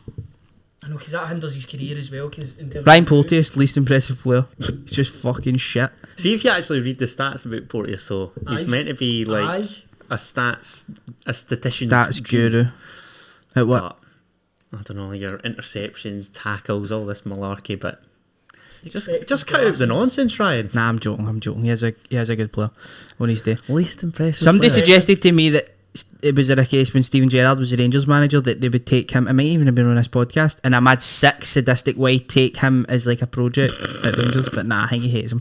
I know, because that hinders his career as well. Cause in terms Brian of moves- Porteous, least impressive player. He's just fucking shit. See if you actually read the stats about Porteous, though. He's Aye. meant to be like Aye. a statistician's That's dream, guru. At what? but I don't know, your interceptions, tackles, all this malarkey, but Expected just cut out the passes. nonsense, Ryan. Nah, I'm joking. He is a good player on his day. Least impressive. Somebody player. suggested to me that it was a case when Steven Gerrard was the Rangers manager that they would take him. It might even have been on this podcast, and I'm sick, sadistic way take him as like a project at Rangers. But nah, I think he hates him.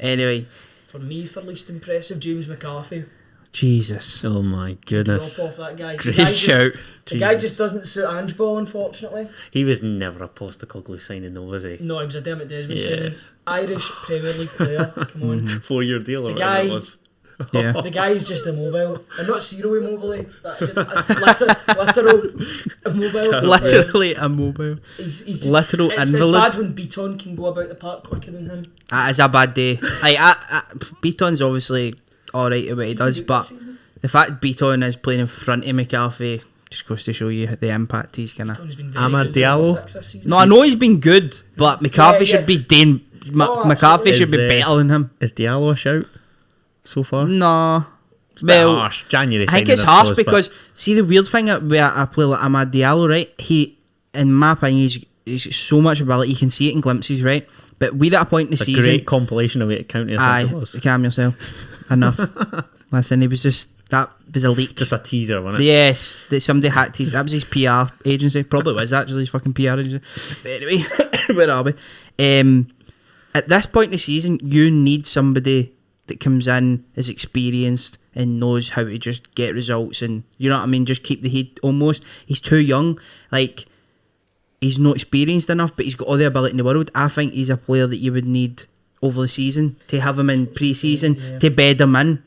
Anyway, For me, for least impressive, James McCarthy. Jesus. Oh my goodness. Drop off that guy. Great the guy just- shout. The guy Jesus. just doesn't suit Ange Ball, unfortunately. He was never a Postecoglou signing, though, was he? No, he was a Dermot Desmond Yes. signing. Irish Premier League player. Come on. 4-year deal or The whatever it guy- was. Yeah. The guy is just immobile. And not zero immobile. Just literal immobile. Literally immobile. He's just, literal it's invalid. bad when Beaton can go about the park quicker than him. That is a bad day. Beaton's obviously alright at what he does, but the fact Beaton is playing in front of McCarthy just goes to show you the impact he's gonna. Beaton's been very Amad good for number Diallo? 6 this season. No, I know he's been good, but McCarthy Yeah, should yeah. be doing. Oh, McCarthy absolutely. should be Is, better than him. Is Diallo a shout so far? No. It's a bit Well, harsh. January I think signing, it's harsh suppose, but because see the weird thing where a player like Amad Diallo, right? He, in my opinion, he's so much ability. You can see it in glimpses, right? But we're at a point in the it's a season. great compilation of it county, I think it was. Calm yourself. Enough. Listen, he was just that was a leak. Just a teaser, wasn't it? Yes, that somebody hacked his. That was his PR agency. Probably was actually his fucking PR agency. But anyway, where are we? At this point in the season, you need somebody that comes in, is experienced, and knows how to just get results, and you know what I mean. Just keep the heat. Almost, he's too young. Like he's not experienced enough, but he's got all the ability in the world. I think he's a player that you would need over the season to have him in pre-season to bed him in.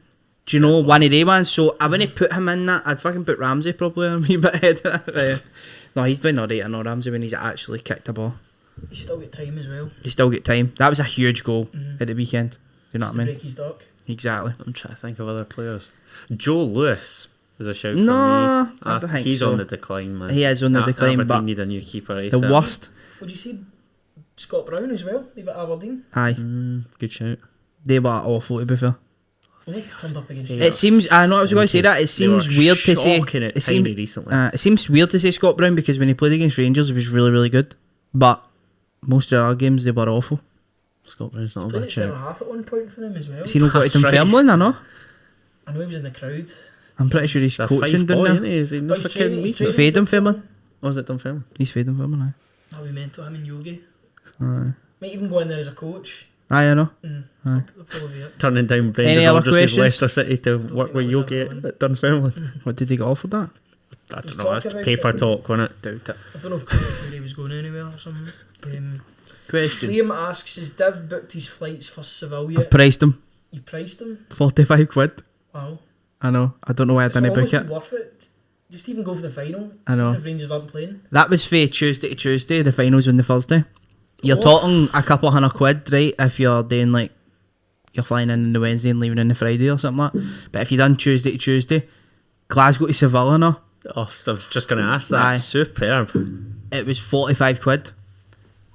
Do you know, one of the ones? So I wouldn't put him in that. I'd fucking put Ramsey probably a wee bit ahead of that. Right. No, he's been alright. I know Ramsey when he's actually kicked a ball. He's still got time as well. He still get time. That was a huge goal at the weekend. Do you know Just what I to mean? break his duck. Exactly. I'm trying to think of other players. Joe Lewis was a shout No, for me. I don't think he's so. on the decline, man. He is on the decline, Aberdeen but need a new keeper. the worst. Would you say Scott Brown as well? Leave at Aberdeen. Aye. Good shout. They were awful, to be fair. They turned up against It seems. I know I was going to say that. It seems weird to say. It seems recently. It seems weird to say Scott Brown because when he played against Rangers, he was really, really good. But most of our games, they were awful. Scott Brown's not a played bad at shout. 7.5 at one point for them as well. Has he not got to That's right. Dunfermline? I know. I know he was in the crowd. I'm pretty sure he's He's a coaching Fife down boy, there. isn't he? Is he not He's for training- Kevin he's Mead? He's fade Dunfermline. Was it Dunfermline? He's fade Dunfermline. That'll be mental. Him and Yogi. Aye. Might even go in there as a coach. Aye, I know. Mm. Aye. That'll probably be it. Turning down Any Brendan other Rodgers' questions? Leicester City to Don't work think with that was Yogi ever one. at Dunfermline. What did he get offered that? I He's don't know, that's talked about paper it. talk, wasn't it? Doubt it. I don't know if Coventry was going anywhere or something. Question. Liam asks, has Div booked his flights for Seville I've yet? priced him. You priced them? 45 quid. Wow. I know. I don't know why I It's didn't book almost it. worth it. Just even go for the final. I know. If Rangers aren't playing. That was for Tuesday to Tuesday. The finals on the Thursday. You're Oh. talking a couple of £100, right? If you're doing like, you're flying in on the Wednesday and leaving on the Friday or something like that. But if you done Tuesday to Tuesday, Glasgow to Seville now, Oh, I was just going to ask that. Aye. Superb. it was 45 quid.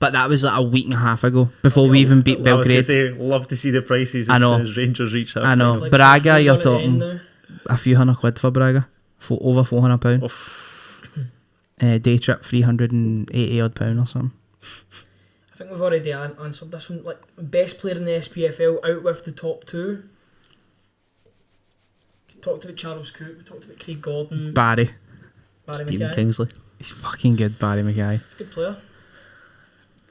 But that was like a week and a half ago before we even beat I was going to Belgrade. say, love to see the prices I as know. soon as Rangers reach that. I know. final. Braga, who's you're on at the talking end now? a few £100 for Braga. For over £400. Oof. Day trip £380 odd or something. I think we've already answered this one. Like, best player in the SPFL out with the top two. We talked about Charles Cook, we talked about Craig Gordon, Barry. Barry Stephen McKay. Kingsley. He's fucking good, Barry McKay. Good player.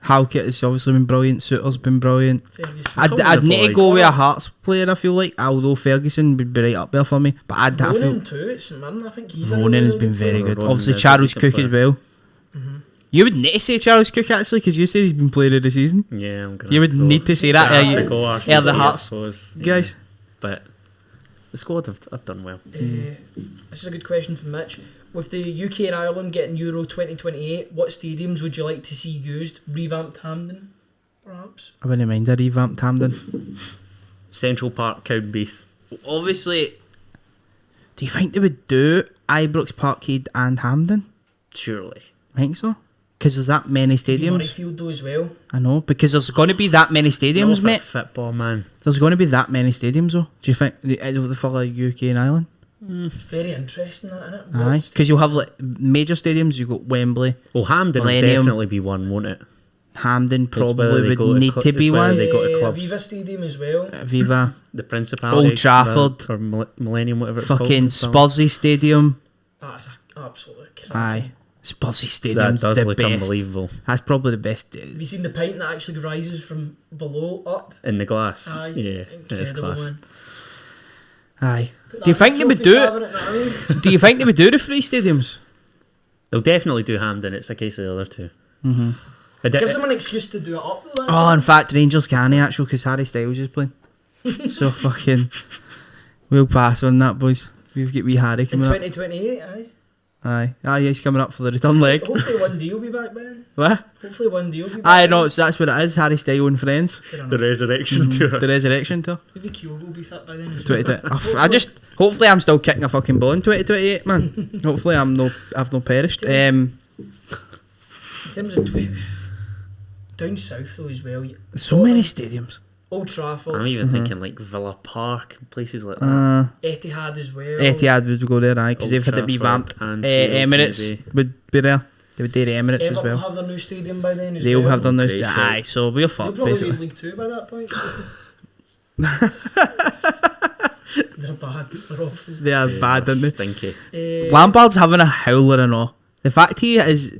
Halkett has obviously been brilliant. Suter's been brilliant. Ferguson. I'd need to go with a Like- Hearts player, I feel like, although Ferguson would be right up there for me. But I feel Ronan too at St Mirren, I think he's a Ronan really has good been very player. good. Ronan Obviously, is a Charles decent Cook player. as well. Mhm. You would need to say Charles Cook actually, because you said he's been player of the season. Yeah, I'm going You would need to say that, Yeah, you, go the RCC, I Hearts suppose. guys. But the squad have done well. This is a good question from Mitch. With the UK and Ireland getting Euro 2028, what stadiums would you like to see used? Revamped Hampden, perhaps? I wouldn't mind a revamped Hampden. Central Park, Cowdenbeath. Obviously, do you think they would do Ibrox, Parkhead, and Hampden? Surely. I think so. Because there's that many stadiums. Murrayfield though as well. I know, because there's going to be that many stadiums, Norfolk mate. football, man. There's going to be that many stadiums, though. Do you think the full of UK and Ireland? It's very interesting, that, isn't it? Aye, because you'll have like major stadiums. You've got Wembley, Well, Hampden will Millennium. definitely be one, won't it? Hampden It's whether probably they would go to need to be it's whether one. they go to clubs. Viva Stadium as well. Viva, The Principality. Old Trafford. Or Millennium, whatever it's called. fucking Spursy Stadium. That's absolutely crap. Aye, Spursy That Stadium's does the look best. unbelievable. That's probably the best. Have you seen the pint that actually rises from below up? In the glass. Aye, Yeah, it is incredible, class. man. Aye. Put Do you that in think a they would trophy do it? cabinet, know what I mean? Do you think they would do the free stadiums? They'll definitely do Hampden. It's a case of the other two. Mm-hmm. Gives them an excuse to do it up. Though, that's Oh, it. in fact, Rangers can't actually because Harry Styles is playing. So fucking, we'll pass on that, boys. We've got wee Harry In coming up. 2028, aye. Aye, he's coming up for the return leg. Hopefully one D will be back then. What? Hopefully one D will be back. Aye, no, that's what it is. Harry Styles and friends. Fair enough. The resurrection tour. The resurrection tour. Maybe Kyogo will be fit by then. as well. 2020. Hopefully I'm still kicking a fucking ball in 2028, man. Hopefully I've no perished. In terms of down south though as well. So many stadiums. Old Trafford, I'm even thinking like Villa Park and places like that. Etihad as well. Etihad would go there, aye, because Old they've had it Trafford, revamped. Anfield, Emirates maybe. would be there. They would do the Emirates as Everton well. will have their new stadium by then as They'll well. have done this. Okay, so- Aye, so we're They'll fucked probably be basically. in League 2 by that point. They're bad. They're awful. They are Yeah, bad, aren't they? Stinky. Lampard's having a howler and all. The fact he is,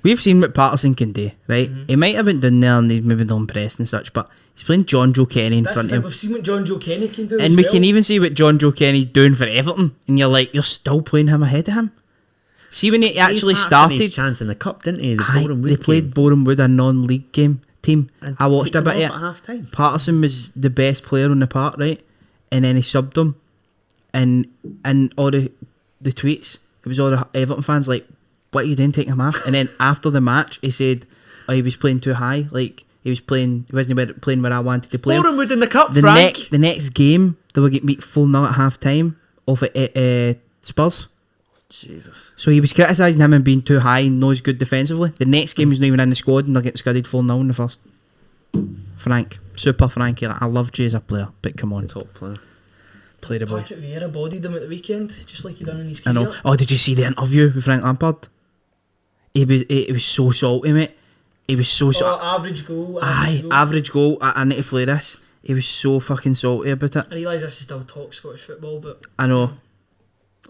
we've seen what Patterson can do, right? He might have been done there and he's maybe done pressed and such, but he's playing John Joe Kenny in That's front the of thing. him. We've seen what John Joe Kenny can do. And as we well. can even see what John Joe Kenny's doing for Everton, and you're like, you're still playing him ahead of him. See when he actually Gave Patterson his started, chance in the cup, didn't he? The aye, Boreham they Wood played game. Boreham Wood, a non-league team. And I watched takes a him bit off of it. at half time. Patterson was the best player on the park, right? And then he subbed him, and all the tweets, it was all the Everton fans like, "What are you doing, taking him off?" And then after the match, he said, "Oh, he was playing too high. Like he wasn't playing where I wanted to play." him." Boreham Wood in the cup, The Frank. the next game, they were getting beat 4-0 at half time off at Spurs. Jesus. So he was criticising him and being too high and not as good defensively. The next game he's not even in the squad and they're getting scudded 4-0 in the first Frank, super Frankie. Like, I love Jay as a player, but come on, Top player. play the boy. Patrick Vieira bodied him at the weekend, just like he done in his I career. know. Oh, did you see the interview with Frank Lampard? He was so salty, mate. He was so salty. Average goal. Average goal. I need to play this. He was so fucking salty about it. I realise this is still talk Scottish football, but I know.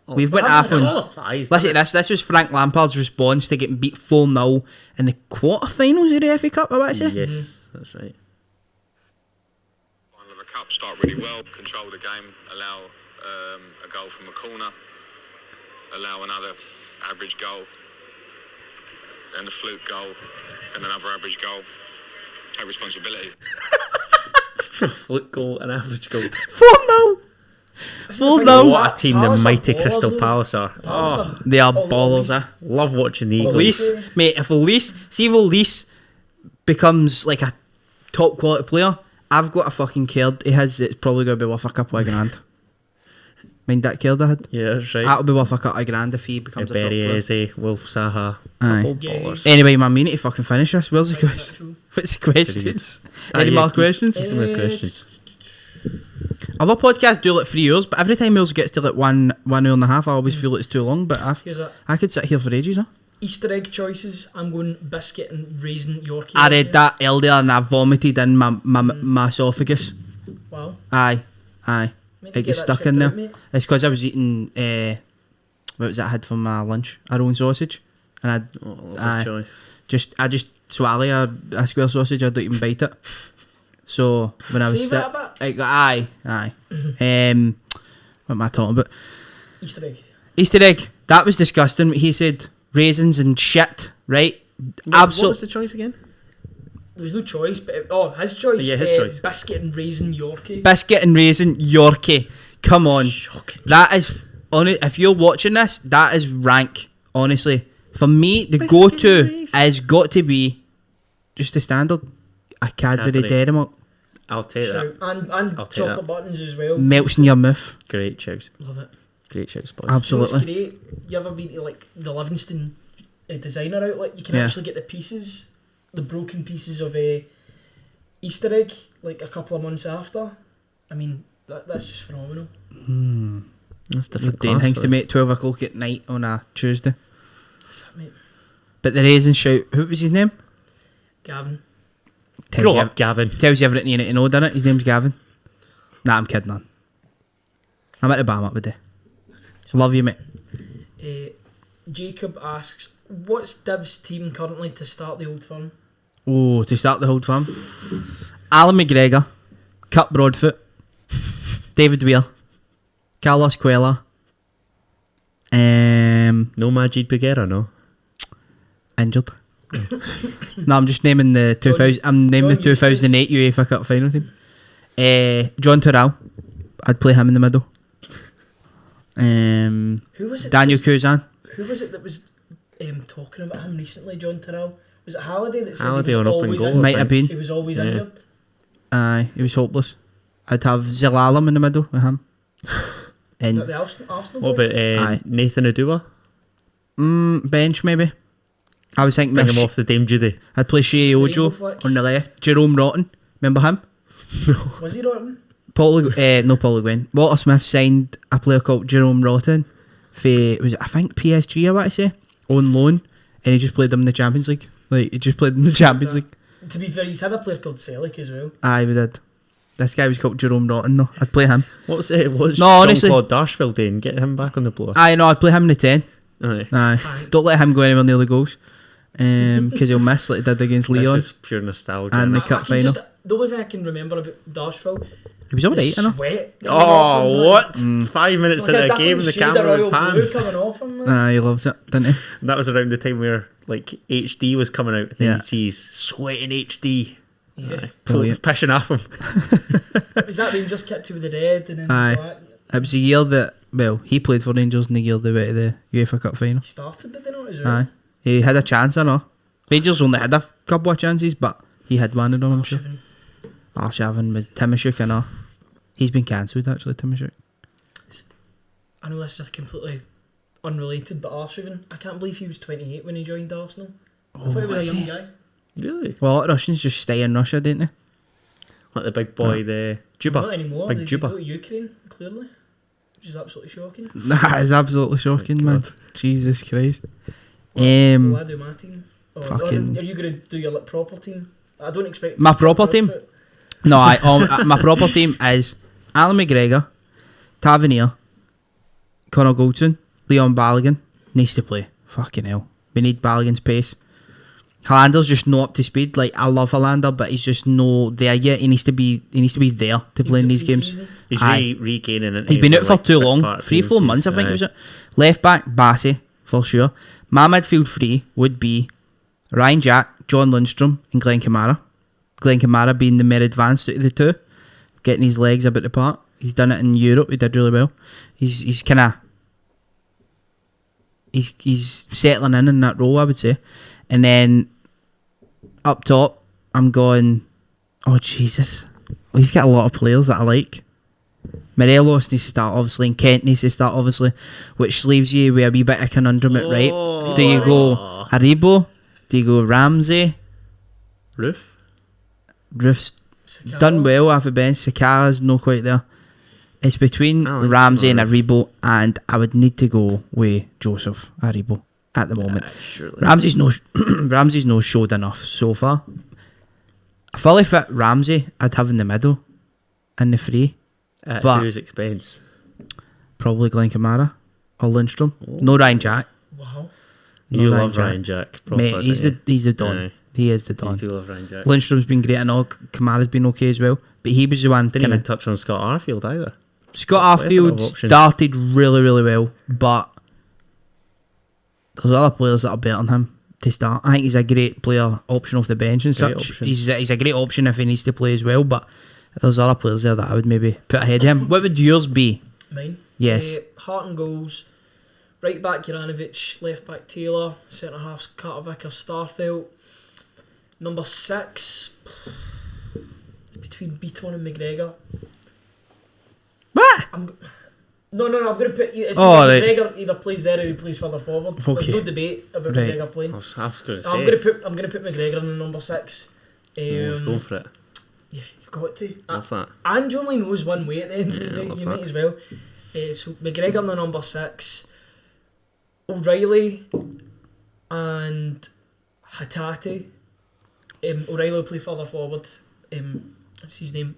Oh, We've went it off on. all applies, Listen to doesn't this. This was Frank Lampard's response to getting beat 4-0 in the quarterfinals of the FA Cup. I want to it? say. Yes, that's right. Final of a cup, start really well, control the game, allow a goal from a corner, allow another average goal, then a fluke goal, then another average goal. Take responsibility. Fluke goal, an average goal. 4-0. 4-0. What a team the mighty Crystal Palace are. Oh, They are all ballers, these- eh? Love watching the Eagles. Elise, mate, if Elise becomes like a top quality player, I've got a fucking card he has. It's probably going to be worth a couple of grand. Mind that card I had? Yeah, that's right. That'll be worth a couple of grand if he becomes a top Berry player. Eze, Wolf Saha, Aye. couple Yeah. ballers. Anyway, man, we need to fucking finish this. Where's the Right, question? actual. What's the questions? Ah, Any yeah, more please. questions? Some more questions. Other podcasts do like 3 hours, but every time yours gets to like one hour and a half, I always feel it's too long. But Here's a I could sit here for ages. Huh? Easter egg choices. I'm going biscuit and raisin Yorkie. I read that earlier and I vomited in my esophagus. Wow. Aye. Meant to It get gets that stuck checked in there. out, mate. It's because I was eating what was that I had for my lunch? A roan sausage, and Oh, lovely Aye. choice. I just swallow a square sausage. I don't even bite it. So when I was Save sick, that bit. aye. What am I talking about? Easter egg. Easter egg. That was disgusting. What he said, raisins and shit. Right? What was Absolute the choice again? There was no choice, but his choice. Yeah, his choice. Biscuit and raisin Yorkie. biscuit and raisin Yorkie. Come on. Shocking. That is if you're watching this, that is rank. Honestly, for me, the Biscuit go-to and raisin. has got to be just the standard: a Cadbury Cadbury. Dairy Milk. I'll take Shout. that. And I'll take chocolate that. buttons as well. Melts in your mouth. Great choice. Love it. Great choice, boys. You know what's Absolutely. great? You ever been to like the Livingston designer outlet? You can Yeah. actually get the pieces, the broken pieces of a Easter egg, like a couple of months after. I mean, that's just phenomenal. That's You're different doing class, things to though. me at 12 o'clock at night on a Tuesday. That's it, mate. But the raisin shout. Who was his name? Gavin. Grow you, up, Gavin. tells you everything you need to know, doesn't it? His name's Gavin. Nah, I'm kidding on. I'm at the bam up with it. Love you, mate. Jacob asks, what's Div's team currently to start the Old Firm? Oh, to start the whole farm. Alan McGregor, Cut Broadfoot, David Weir, Carlos Cuellar, No Majid Bagheera, no? injured. No, I'm just naming the 2000. I'm naming the John Eustace. 2008 UEFA Cup final team. John Terrell, I'd play him in the middle. Who was it? Daniel that was, Kuzan. Who was it that was talking about him recently? John Terrell. Was it Halliday that said Halliday he was on open always goal, injured? Might have been. He was always Yeah. injured. Aye, he was hopeless. I'd have Zilalam in the middle with him. Is And that the Arsenal What boy? about Aye. Nathan Adua? bench maybe. I was thinking Bring Mish- him off the Dame Judy. I'd play Shea Rainbow Ojo flick. on the left. Jerome Rotten, remember him? Was he Rotten? Paul Le Guin. Walter Smith signed a player called Jerome Rotten for I think PSG I want to say on loan, and he just played them in the Champions League. Like he just played in the Champions League. To be fair, he's had a player called Celtic as well. Aye, we did. This guy was called Jerome Rotten though. I'd play him. What's No, Jean honestly. Claude Darshfield doing? Get him back on the bloor. Aye, no, I'd play him in the 10. Aye. Aye, Tank. don't let him go anywhere near the goals, because he'll miss like he did against Leon. This is pure nostalgia. And innit? the cup I can final. the only thing I can remember about Darshville, He was alright, the I know. sweat. coming off him, Oh, man. what? 5 minutes It's like into a the game, different the shade of camera royal would pan. blue coming off him, man. Aye, he loves it, didn't he? And that was around the time where like HD was coming out. And Yeah. you'd see he's sweating HD. Yeah. Aye. Brilliant. Pissing off him. Was that Rangers kit to with the red and then Aye. the black? It was the year that he played for Rangers in the year they went to the UEFA Cup final. He started, did they not, as well? Aye, he had a chance, I know. Rangers only had a couple of chances, but he had one of them, I'm sure. Arshavin. Arshavin was Timashuk, I know. He's been cancelled actually, Timashuk. I know this is completely unrelated, but Arshavin, I can't believe he was 28 when he joined Arsenal. I thought he was was a young he? guy. Really? Well, a lot of Russians just stay in Russia, don't they? Like the big boy, the Juba. Not anymore. Big They Juba. go to Ukraine, clearly. Which is absolutely shocking. That is absolutely shocking, man. God. Jesus Christ. Well, I do my team. Or Fucking- are you going to do your proper team? I don't expect... My proper team? outfit. No, my proper team is Alan McGregor, Tavernier, Conor Goldson, Leon Balogun. Needs to play. Fucking hell. We need Balogun's pace. Hollander's just not up to speed. Like, I love Hollander, but he's just no there yet. He needs to be there to play in these games. Pre-season. He's Aye. regaining it. He's been out for too long. 3-4 months, I think, was it? Left back, Bassey, for sure. My midfield three would be Ryan Jack, John Lundstrom, and Glenn Kamara. Glenn Kamara being the more advanced out of the two, getting his legs about the part. He's done it in Europe. He did really well. He's kind of he's settling in that role, I would say. And then up top, I'm going. Oh Jesus, we've got a lot of players that I like. Morelos needs to start, obviously, and Kent needs to start, obviously, which leaves you with a wee bit of conundrum at right. Do you go Haribo? Do you go Ramsey? Roof? Roof's Sakala. done well off the bench. Sakala's not quite there. It's between I like Ramsey and Roof. Haribo, and I would need to go with Joseph Haribo at the moment. Surely. Ramsey's no showed enough so far. A fully fit Ramsey I'd have in the middle, in the free. At but- whose expense? Probably Glenn Kamara or Lundstrom. No Ryan Jack. Wow. No You Ryan love Jack. Ryan Jack. Proper, Mate, he's don't the Don. Aye. He is the you? Don. You do love Ryan Jack. Lundstrom's been great and all. Kamara's been okay as well. But he was the one Didn't kind even of... touch on Scott Arfield either. Scott plethora of Arfield options. started really, really well, but there's other players that are better than him to start. I think he's a great player option off the bench and Great such. option. He's a great option if he needs to play as well, but there's other players there that I would maybe put ahead of him. What would yours be? Mine. Yes. Heart and goals. Right back Juranovic, left back Taylor, centre halves Carter Vickers, Starfelt. Number 6. It's between Beaton and McGregor. What? No, I'm going to put. It's Oh, either right. McGregor either plays there or he plays further forward. There's Okay. no debate about Right. McGregor playing. I was going to I'm say. going to put McGregor in the number 6. Let's go for it. Yeah, you've got to. Love that. Ange only knows one way at the end of the Yeah, day. love You that. might as well. So McGregor in the number 6, O'Reilly and Hatate. O'Reilly will play further forward. What's his name?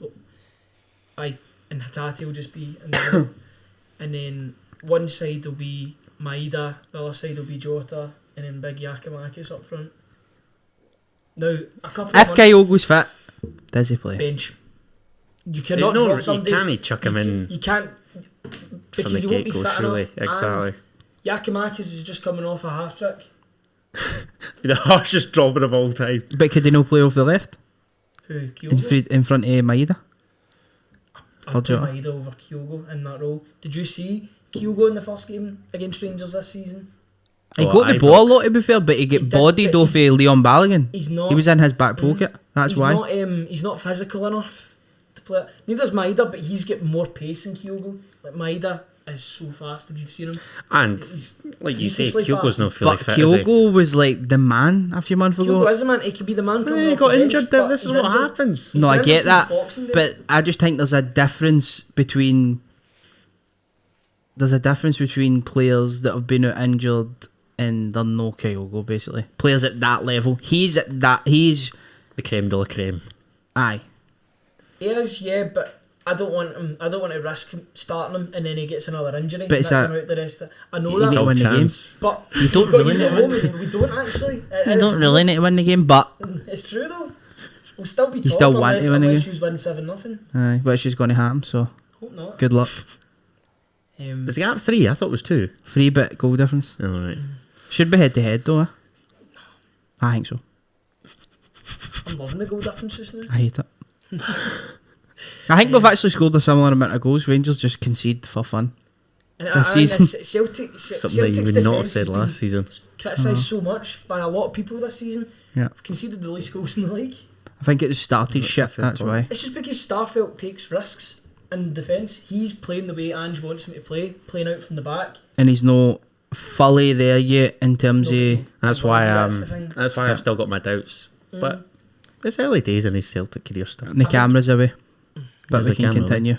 Aye, and Hatate will just be in the middle. And then one side will be Maeda, the other side will be Jota, and then Big Yakimakis up front. Now, a couple If of Kyogo's fit, does he play? bench. You There's cannot no, drop you somebody. can't chuck him in You can't from because the he won't be get-go, fit surely. enough. Exactly. And Yakimakis is just coming off a half trick. The harshest dropping of all time. But could he not play off the left? Who Kyogo? In front of Maeda? I'd put Jota. Maeda over Kyogo in that role. Did you see Kyogo in the first game against Rangers this season? He Oh, got the Ibrox. ball a lot, to be fair, but he He get did, bodied but off he's- Leon Balogun. He's not. He was in his back pocket. That's he's why. Not, he's not physical enough to play. Neither's Maeda, but he's got more pace than Kyogo. Like Maeda is so fast. If you've seen him, And, He's like you say, freakishly Kyogo's fast. not fully But fit, is he? Kyogo was like the man a few months ago. Kyogo is a man. He could be the man. coming He off got the bench, injured, but this is he's what injured. happens. He's No, I been get injured that, since Boxing Day. but I just think there's a difference between players that have been out injured and they're no Kyogo, basically. Players at that level. He's The creme de la creme. aye. He is, yeah, but I don't want him. I don't want to risk him starting him and then he gets another injury. But And it's that's a- him out the rest. I know You that, need to win the game. Chance. but You don't we've got really use at need home. to We don't actually. You don't really need to win the game, but It's true though. We'll still be You top still want unless, to win the unless game? you win 7-0. aye, which is going to happen, so Hope not. good luck. Was the gap 3? I thought it was 2. 3 bit goal difference. Oh, right. Should be head to head though, eh? I think so. I'm loving the goal differences now. I hate it. I think we've actually scored a similar amount of goals. Rangers just concede for fun. And This season. Celtic, Something that you would not have said last season. Criticised so much by a lot of people this season. Yeah. We've conceded the least goals in the league. I think it started That's a shit, fair that's point. why. It's just because Starfelt takes risks in defence. He's playing the way Ange wants him to play, playing out from the back. And he's not fully there yet in terms No. of... That's why That's the thing. I've still got my doubts. But It's early days in his Celtic career still. And the camera's away. But There's we a can camera away. continue.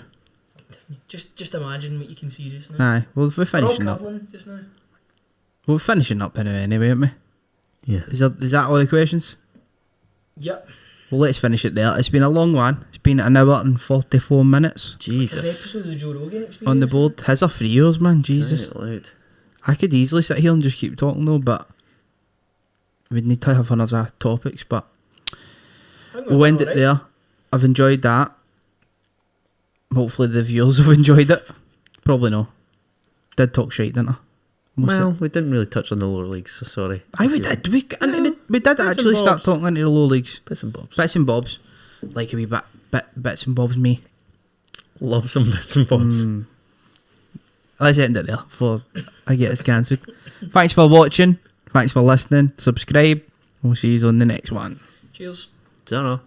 Just imagine what you can see just now. Aye, well, we're We're all finishing up. cuddling just now. We're finishing up anyway, aren't we? Yeah. Is that all the questions? Yep. Well, let's finish it there. It's been a long one. It's been an hour and 44 minutes An Jesus. episode of the Joe Rogan Experience. on the board. His are 3 years, man. Jesus. Right, loud. I could easily sit here and just keep talking though, but we'd need to have another topics, but I think we'll we've end done it alright. there. I've enjoyed that. Hopefully the viewers have enjoyed it. Probably no. Did talk shite, didn't I? Most of Well, it. we didn't really touch on the lower leagues, so sorry. Aye, we did. We did and actually start bobs. talking into the low leagues. Bits and bobs. Bits and bobs. Like a wee bits and bobs me. Love some bits and bobs. Let's end it there before I get us cancelled. Thanks for watching. Thanks for listening. Subscribe. We'll see you on the next one. Cheers. Don't know.